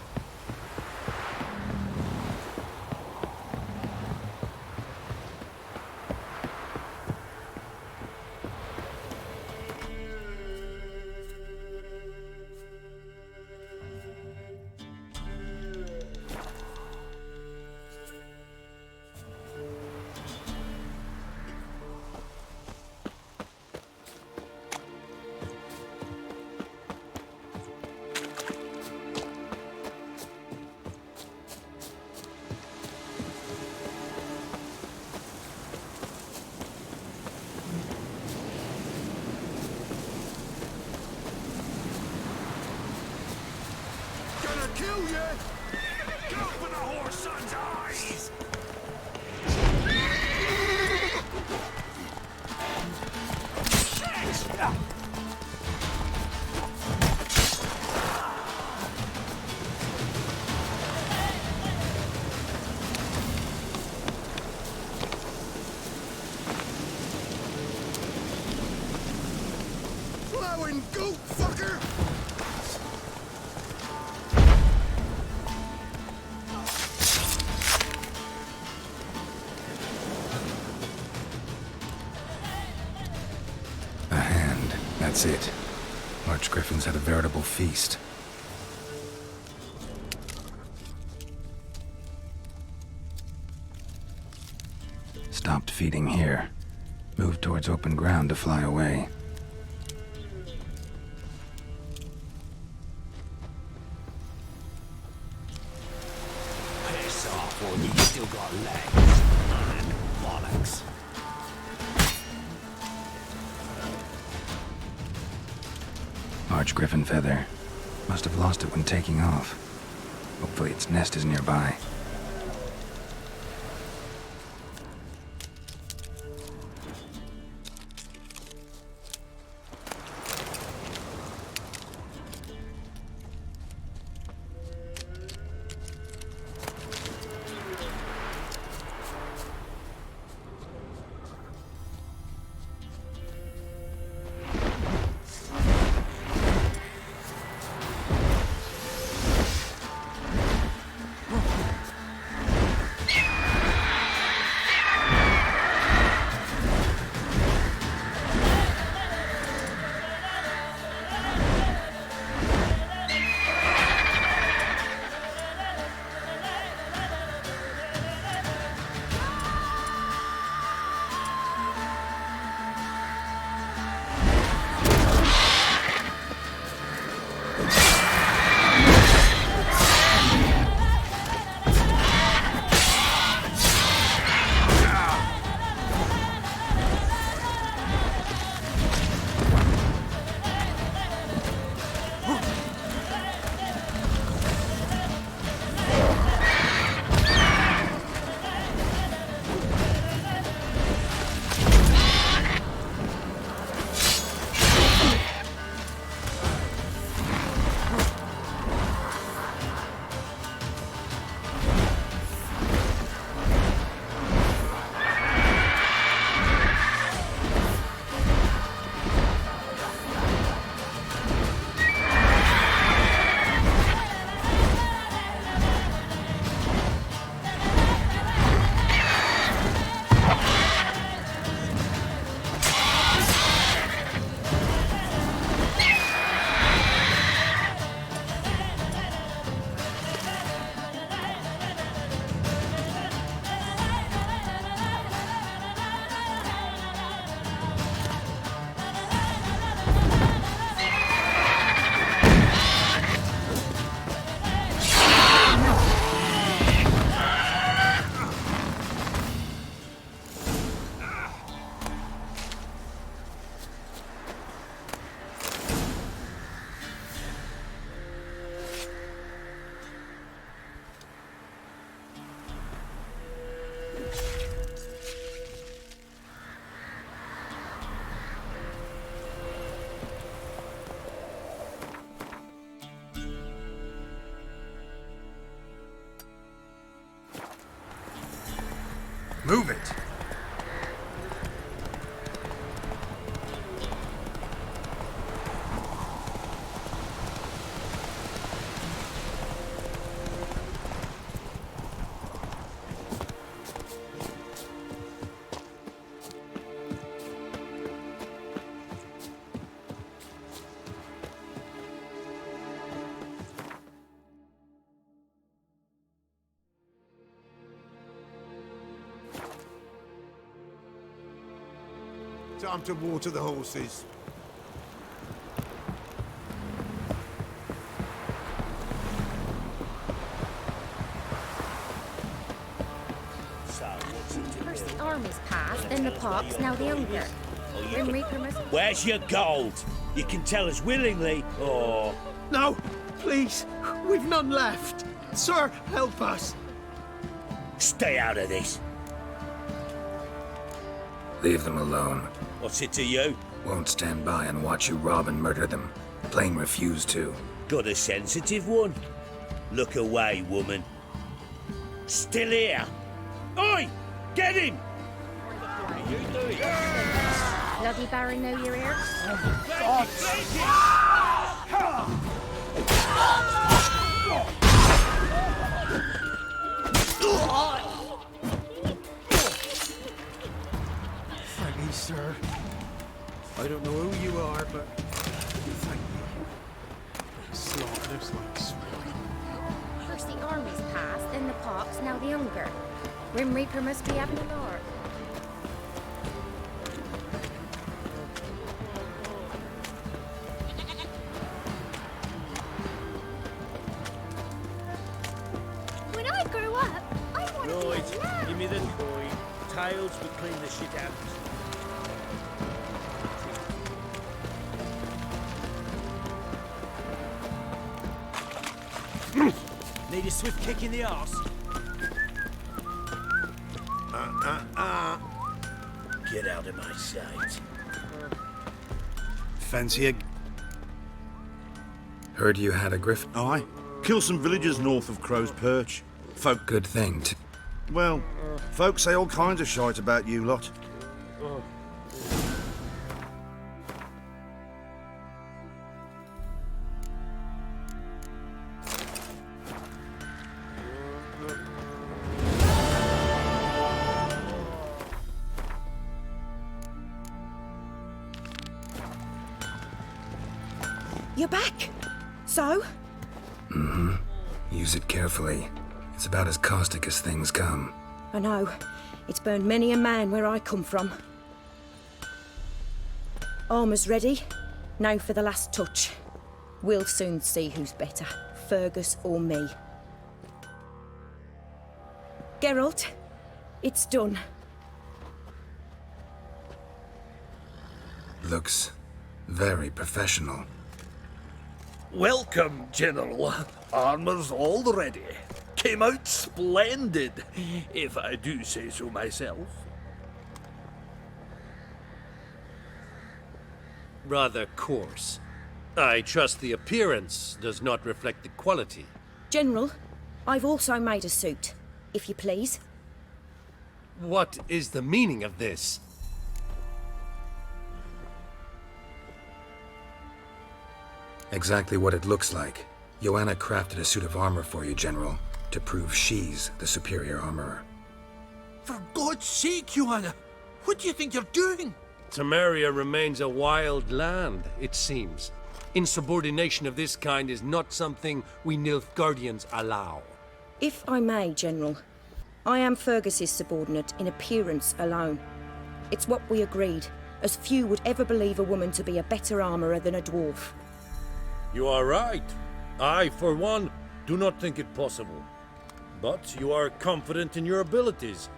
fucking goat fucker! A hand, that's it. Archgriffins had a veritable feast. Stopped feeding here. Moved towards open ground to fly away. Piss off, or you still got legs. And bollocks. Archgriffin feather. Must have lost it when taking off. Hopefully its nest is nearby. Move it! Time to water the horses. First the armies passed, then the pox, now the hunger. Grim Reaper must... Where's your gold? You can tell us willingly, or... No, please, we've none left. Sir, help us. Stay out of this. Leave them alone. What's it to you? Won't stand by and watch you rob and murder them. Plain refuse to. Got a sensitive one? Look away, woman. Still here. Oi! Get him! What are you doing? bloody Baron know you're here? Thank you, sir. I don't know who you are, but thank you. Slaughtered us like swine. First the army's passed, then the pox, now the hunger. Grim Reaper must be having a lark. When I grow up, I want to be a man. Give me the toy. Tails will clean the shit out. Need a swift kick in the arse. Get out of my sight. Fancy a... Heard you had a griffin. Aye. Kill some villagers north of Crow's Perch. Folk... Good thing. Well, folks say all kinds of shite about you lot. You're back. So? Mm-hmm. Use it carefully. It's about as caustic as things come. I know. It's burned many a man where I come from. Armour's ready. Now for the last touch. We'll soon see who's better, Fergus or me. Geralt, it's done. Looks very professional. Welcome, General. Armour's all ready. Came out splendid, if I do say so myself. Rather coarse. I trust the appearance does not reflect the quality. General, I've also made a suit, if you please. What is the meaning of this? Exactly what it looks like. Joanna crafted a suit of armor for you, General, to prove she's the superior armorer. For God's sake, Joanna, what do you think you're doing? Calmaria remains a wild land, it seems. Insubordination of this kind is not something we Nilfgaardians allow. If I may, General, I am Fergus's subordinate in appearance alone. It's what we agreed, as few would ever believe a woman to be a better armorer than a dwarf. You are right. I, for one, do not think it possible. But you are confident in your abilities.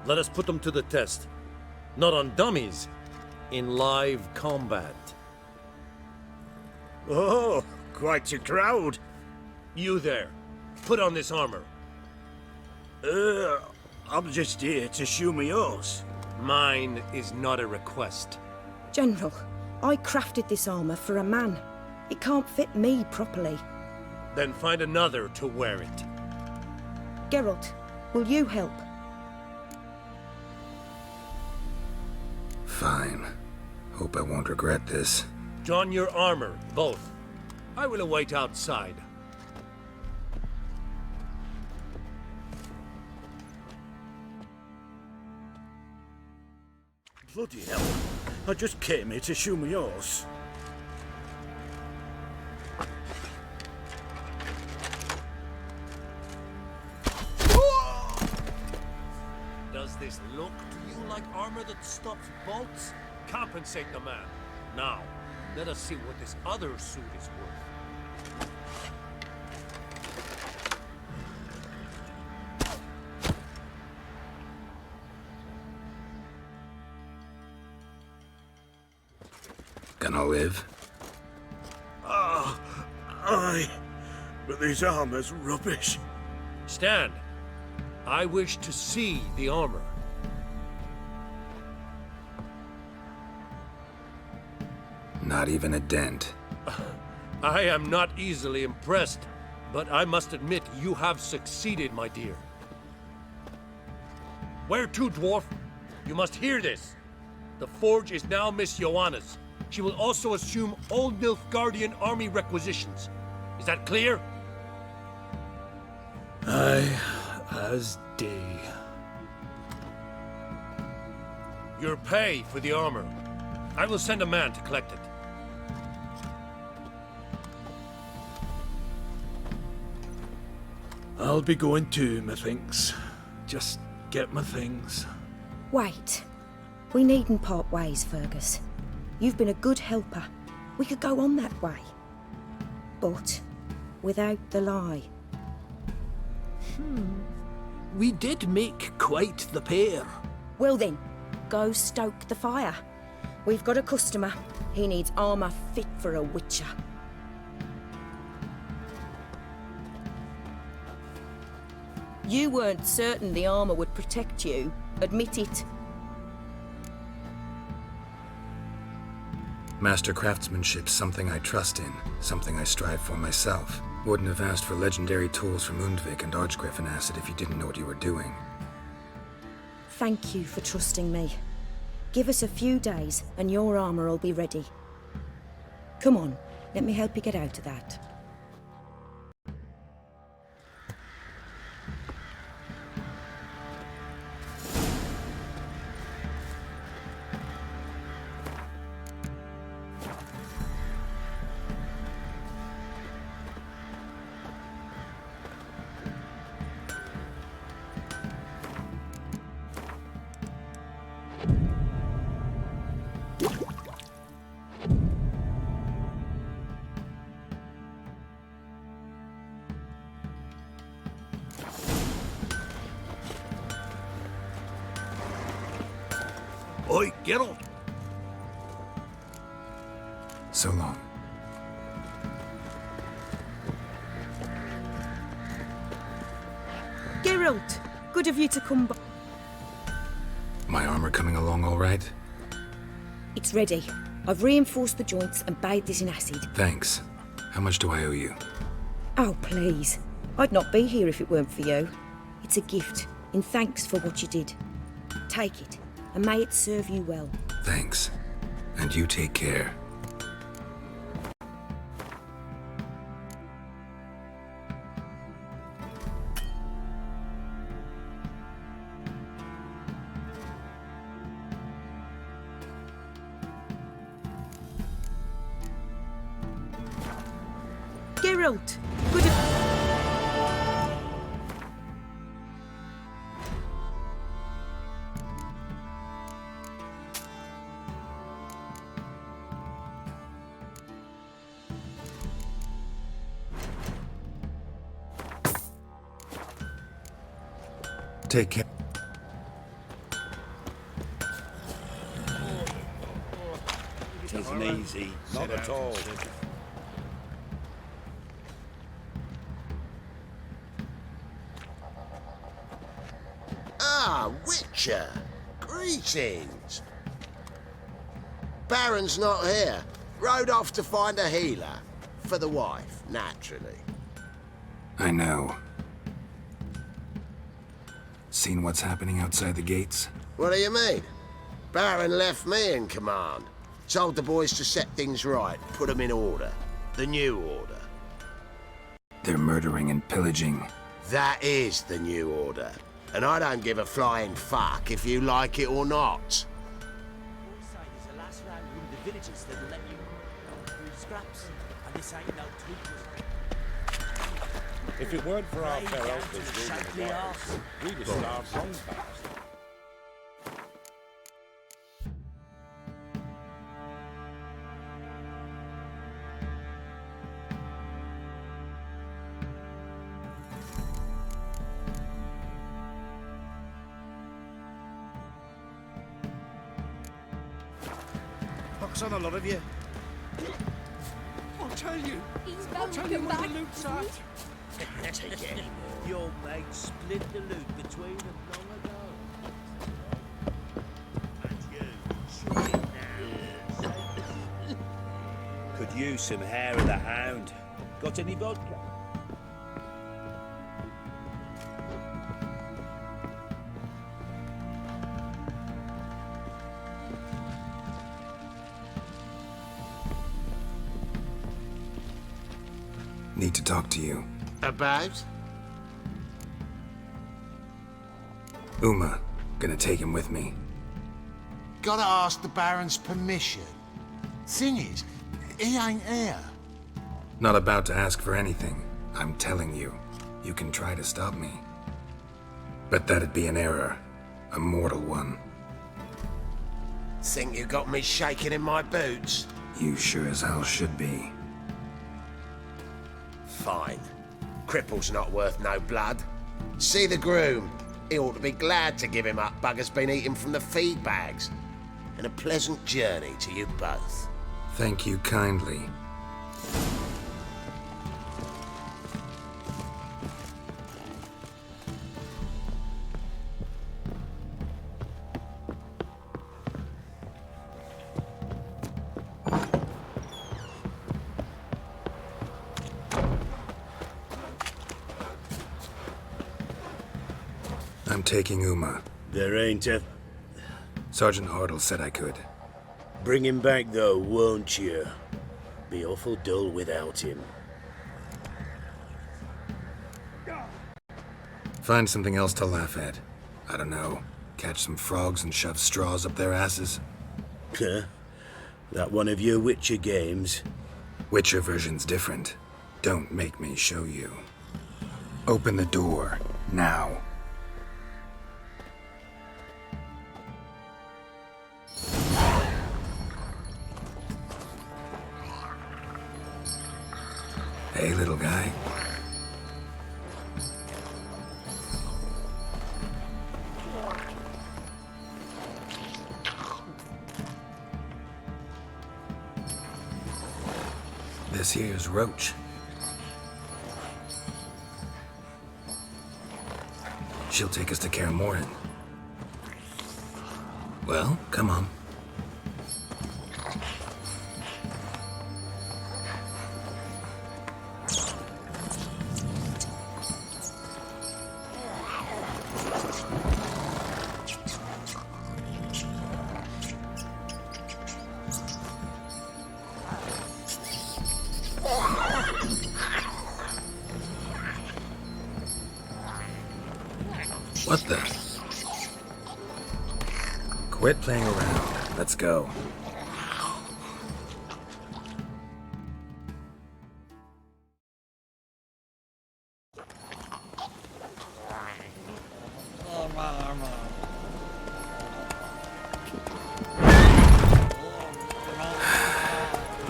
Let us put them to the test. Not on dummies, in live combat. Oh, quite a crowd. You there, put on this armor. I'm just here to show me yours. Mine is not a request. General, I crafted this armor for a man. It can't fit me properly. Then find another to wear it. Geralt, will you help? Fine. Hope I won't regret this. Don your armor, both. I will await outside. Bloody hell. I just came here to show me yours. Does this look to you like armor that stops bolts? Compensate the man. Now, let us see what this other suit is worth. Gonna live? Aye. But this armor's rubbish. Stand. I wish to see the armor. Not even a dent. I am not easily impressed, but I must admit you have succeeded, my dear. Where to, dwarf? You must hear this. The forge is now Miss Joanna's. She will also assume Old Nilfgaardian army requisitions. Is that clear? Aye, as day. Your pay for the armor. I will send a man to collect it. I'll be going too, methinks. Just get my things. Wait. We needn't part ways, Fergus. You've been a good helper. We could go on that way. But without the lie. We did make quite the pair. Well then, go stoke the fire. We've got a customer. He needs armour fit for a witcher. You weren't certain the armour would protect you. Admit it. Master craftsmanship's something I trust in, something I strive for myself. Wouldn't have asked for legendary tools from Undvik and Archgriffin Acid if you didn't know what you were doing. Thank you for trusting me. Give us a few days and your armour will be ready. Come on, let me help you get out of that. Oi, Geralt! So long. Geralt, good of you to come by. My armor coming along all right? It's ready. I've reinforced the joints and bathed it in acid. Thanks. How much do I owe you? Oh, please. I'd not be here if it weren't for you. It's a gift, in thanks for what you did. Take it, and may it serve you well. Thanks. And you take care. Geralt, good of... Take care. It isn't easy. Not at all. Ah, Witcher! Greetings! Baron's not here. Rode off to find a healer. For the wife, naturally. I know. Seen what's happening outside the gates? What do you mean? Baron left me in command. Told the boys to set things right, put them in order. The new order. They're murdering and pillaging. That is the new order. And I don't give a flying fuck if you like it or not. If it weren't for our fair uncles ruling the waters, we'd have starved long past. Pox on a lot of you. I'll tell you. He's I'll bound to tell you come when back, the loot's isn't at. Take it. Your mate split the loot between them long ago. And you, shit now. Could use some hair of the hound. Got any vodka? Need to talk to you. About? Uma. Gonna take him with me. Gotta ask the Baron's permission. Thing is, he ain't here. Not about to ask for anything. I'm telling you. You can try to stop me. But that'd be an error. A mortal one. Think you got me shaking in my boots? You sure as hell should be. Fine. Cripple's not worth no blood. See the groom. He ought to be glad to give him up. Bugger's been eating from the feed bags. And a pleasant journey to you both. Thank you kindly. I'm taking Uma. There ain't a... Sergeant Hartle said I could. Bring him back, though, won't you? Be awful dull without him. Find something else to laugh at. I don't know. Catch some frogs and shove straws up their asses. Huh? That one of your Witcher games? Witcher version's different. Don't make me show you. Open the door. Now. Hey, little guy. This here's Roach. She'll take us to Kaer Morhen. Well, come on. What the? Quit playing around. Let's go.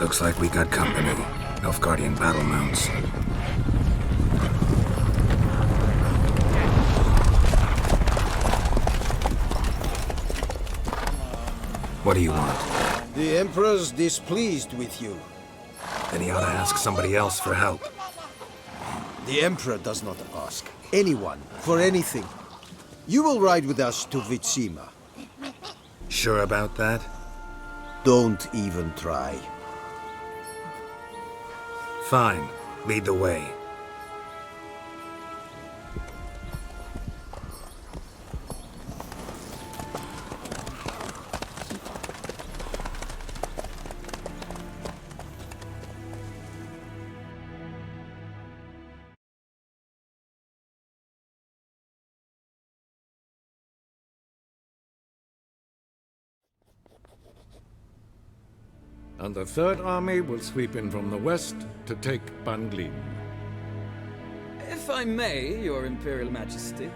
Looks like we got company. Nilfgaardian battle mounts. What do you want? The Emperor's displeased with you. Then he ought to ask somebody else for help. The Emperor does not ask anyone for anything. You will ride with us to Vitsima. Sure about that? Don't even try. Fine. Lead the way. And the Third Army will sweep in from the west to take Banglin. If I may, Your Imperial Majesty,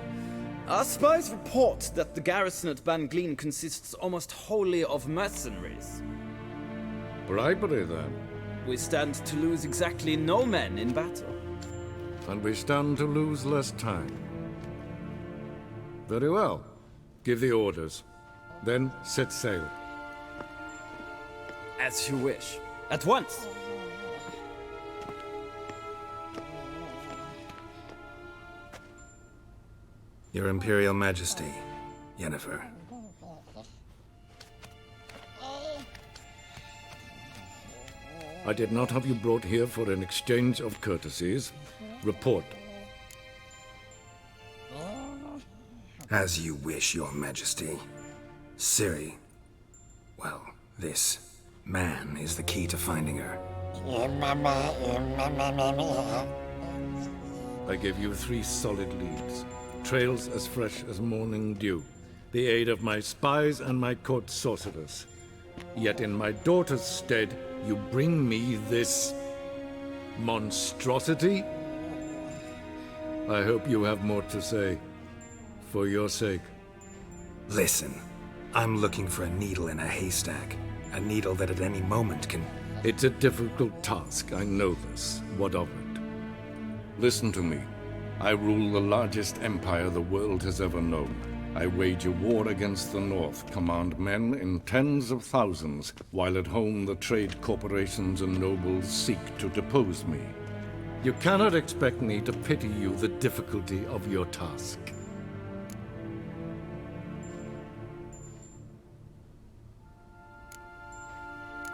our spies report that the garrison at Banglin consists almost wholly of mercenaries. Bribery, then. We stand to lose exactly no men in battle. And we stand to lose less time. Very well. Give the orders. Then set sail. As you wish. At once! Your Imperial Majesty, Yennefer. I did not have you brought here for an exchange of courtesies. Report. As you wish, Your Majesty. Ciri. Well, this man is the key to finding her. I give you 3 solid leads. Trails as fresh as morning dew. The aid of my spies and my court sorcerers. Yet in my daughter's stead, you bring me this monstrosity? I hope you have more to say. For your sake. Listen, I'm looking for a needle in a haystack. A needle that at any moment can... It's a difficult task, I know this. What of it? Listen to me. I rule the largest empire the world has ever known. I wage a war against the North, command men in tens of thousands, while at home the trade corporations and nobles seek to depose me. You cannot expect me to pity you the difficulty of your task.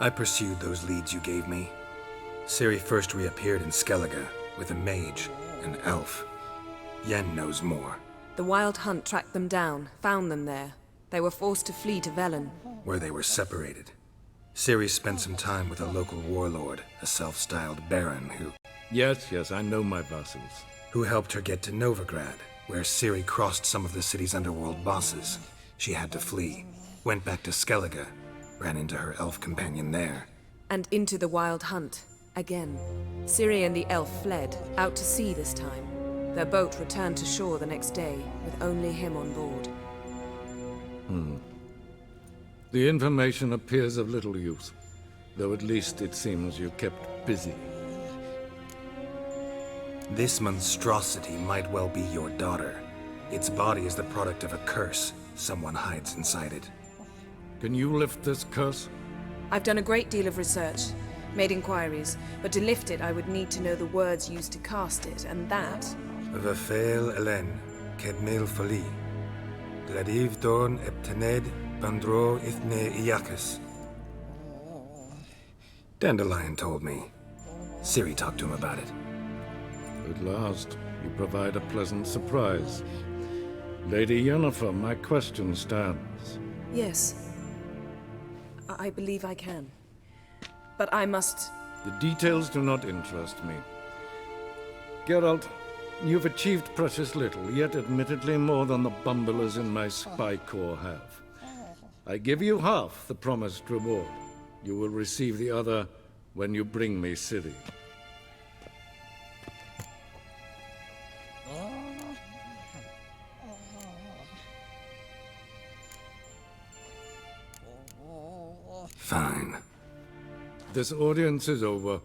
I pursued those leads you gave me. Ciri first reappeared in Skellige with a mage, an elf. Yen knows more. The Wild Hunt tracked them down, found them there. They were forced to flee to Velen. Where they were separated. Ciri spent some time with a local warlord, a self-styled baron who... Yes, I know my vassals. Who helped her get to Novigrad, where Ciri crossed some of the city's underworld bosses. She had to flee. Went back to Skellige, ran into her elf companion there. And into the Wild Hunt, again. Ciri and the elf fled, out to sea this time. Their boat returned to shore the next day, with only him on board. The information appears of little use, though at least it seems you kept busy. This monstrosity might well be your daughter. Its body is the product of a curse someone hides inside it. Can you lift this curse? I've done a great deal of research, made inquiries, but to lift it I would need to know the words used to cast it, and that... Vafel Elen, Kedmel Fali, Gladiv Dorn Eptened, Bandro Ithne Iacus. Dandelion told me. Ciri talked to him about it. At last, you provide a pleasant surprise. Lady Yennefer, my question stands. Yes. I believe I can. But I must... The details do not interest me. Geralt, you've achieved precious little, yet admittedly more than the bumblers in my spy corps have. I give you half the promised reward. You will receive the other when you bring me Ciri. Fine. This audience is over.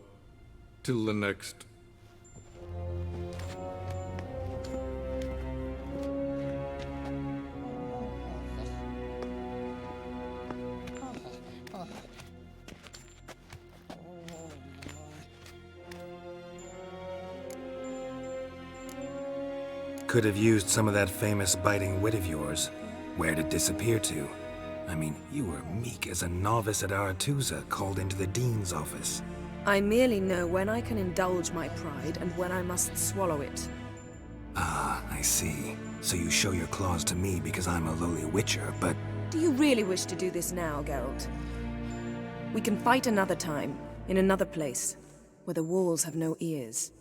Till the next. Could have used some of that famous biting wit of yours. Where'd it disappear to? I mean, you were meek as a novice at Aretusa called into the dean's office. I merely know when I can indulge my pride and when I must swallow it. Ah, I see. So you show your claws to me because I'm a lowly witcher, but... Do you really wish to do this now, Geralt? We can fight another time, in another place, where the walls have no ears.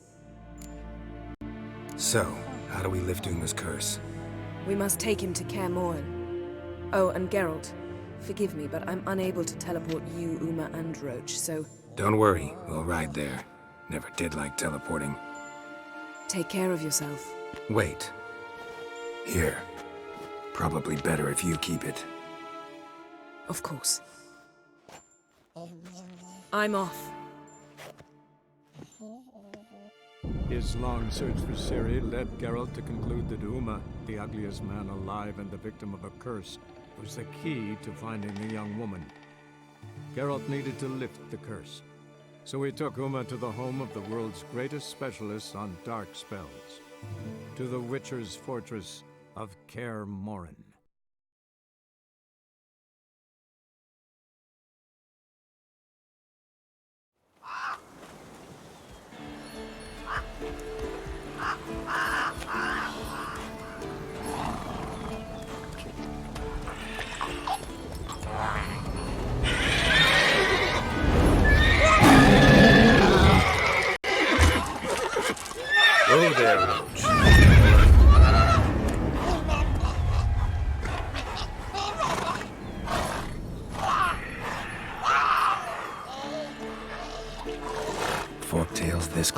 So, how do we lift Uma's curse? We must take him to Kaer Morhen. Oh, and Geralt, forgive me, but I'm unable to teleport you, Uma, and Roach, so... Don't worry, we'll ride there. Never did like teleporting. Take care of yourself. Wait. Here. Probably better if you keep it. Of course. I'm off. His long search for Ciri led Geralt to conclude that Uma, the ugliest man alive and the victim of a curse, was the key to finding the young woman. Geralt needed to lift the curse, so he took Uma to the home of the world's greatest specialist on dark spells, to the Witcher's fortress of Kaer Morhen.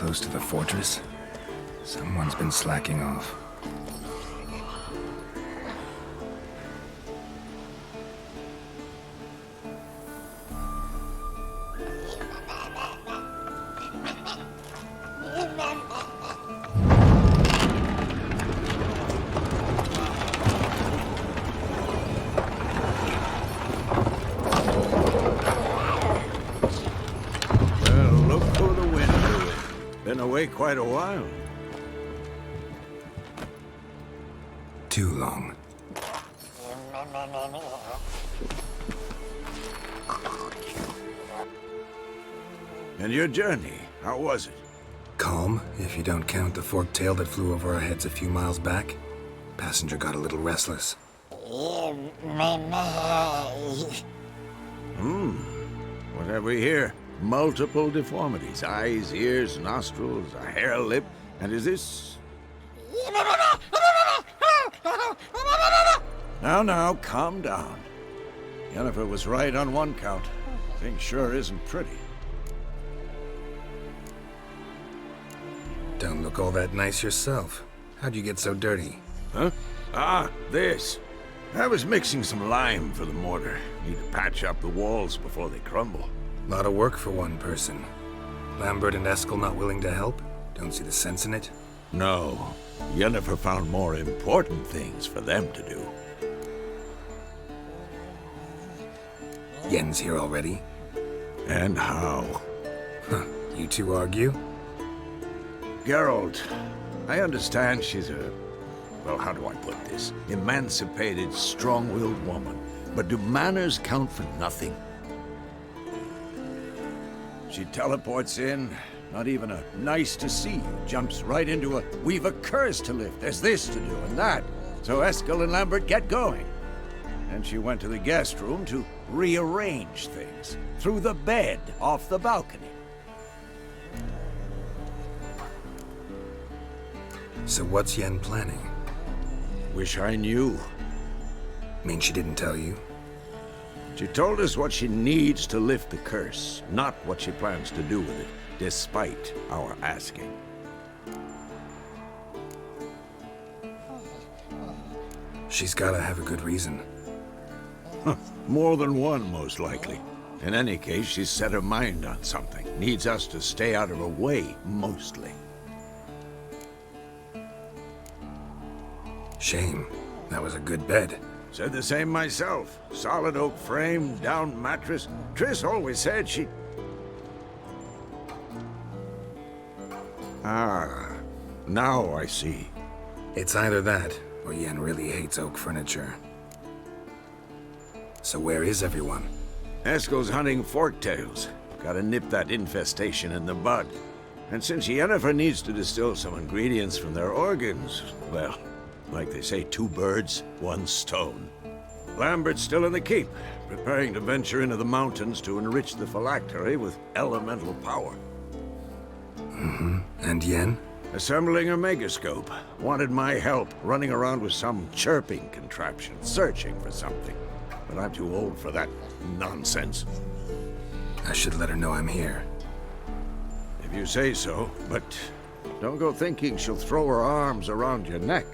close to the fortress? Someone's been slacking off. Quite a while. Too long. And your journey, how was it? Calm, if you don't count the forked tail that flew over our heads a few miles back. Passenger got a little restless. What have we here? Multiple deformities. Eyes, ears, nostrils, a hair lip. And is this... Now, calm down. Yennefer was right on one count. Thing sure isn't pretty. Don't look all that nice yourself. How'd you get so dirty? Huh? This. I was mixing some lime for the mortar. Need to patch up the walls before they crumble. Lot of work for one person. Lambert and Eskel not willing to help? Don't see the sense in it? No. Yennefer found more important things for them to do. Yen's here already? And how? Huh. You two argue? Geralt, I understand she's a... well, how do I put this? Emancipated, strong-willed woman. But do manners count for nothing? She teleports in, not even a nice to see you, jumps right into a we've a curse to lift, there's this to do and that. So Eskel and Lambert get going. And she went to the guest room to rearrange things. Through the bed, off the balcony. So what's Yen planning? Wish I knew. Mean she didn't tell you? She told us what she needs to lift the curse, not what she plans to do with it, despite our asking. She's gotta have a good reason. More than one, most likely. In any case, she's set her mind on something. Needs us to stay out of her way, mostly. Shame. That was a good bed. Said the same myself. Solid oak frame, down mattress. Triss always said she... Now I see. It's either that, or Yen really hates oak furniture. So where is everyone? Eskel's hunting forktails. Gotta nip that infestation in the bud. And since Yennefer needs to distill some ingredients from their organs, well, like they say, 2 birds, 1 stone. Lambert's still in the keep, preparing to venture into the mountains to enrich the phylactery with elemental power. And Yen? Assembling a megascope. Wanted my help, running around with some chirping contraption, searching for something. But I'm too old for that nonsense. I should let her know I'm here. If you say so, but don't go thinking she'll throw her arms around your neck.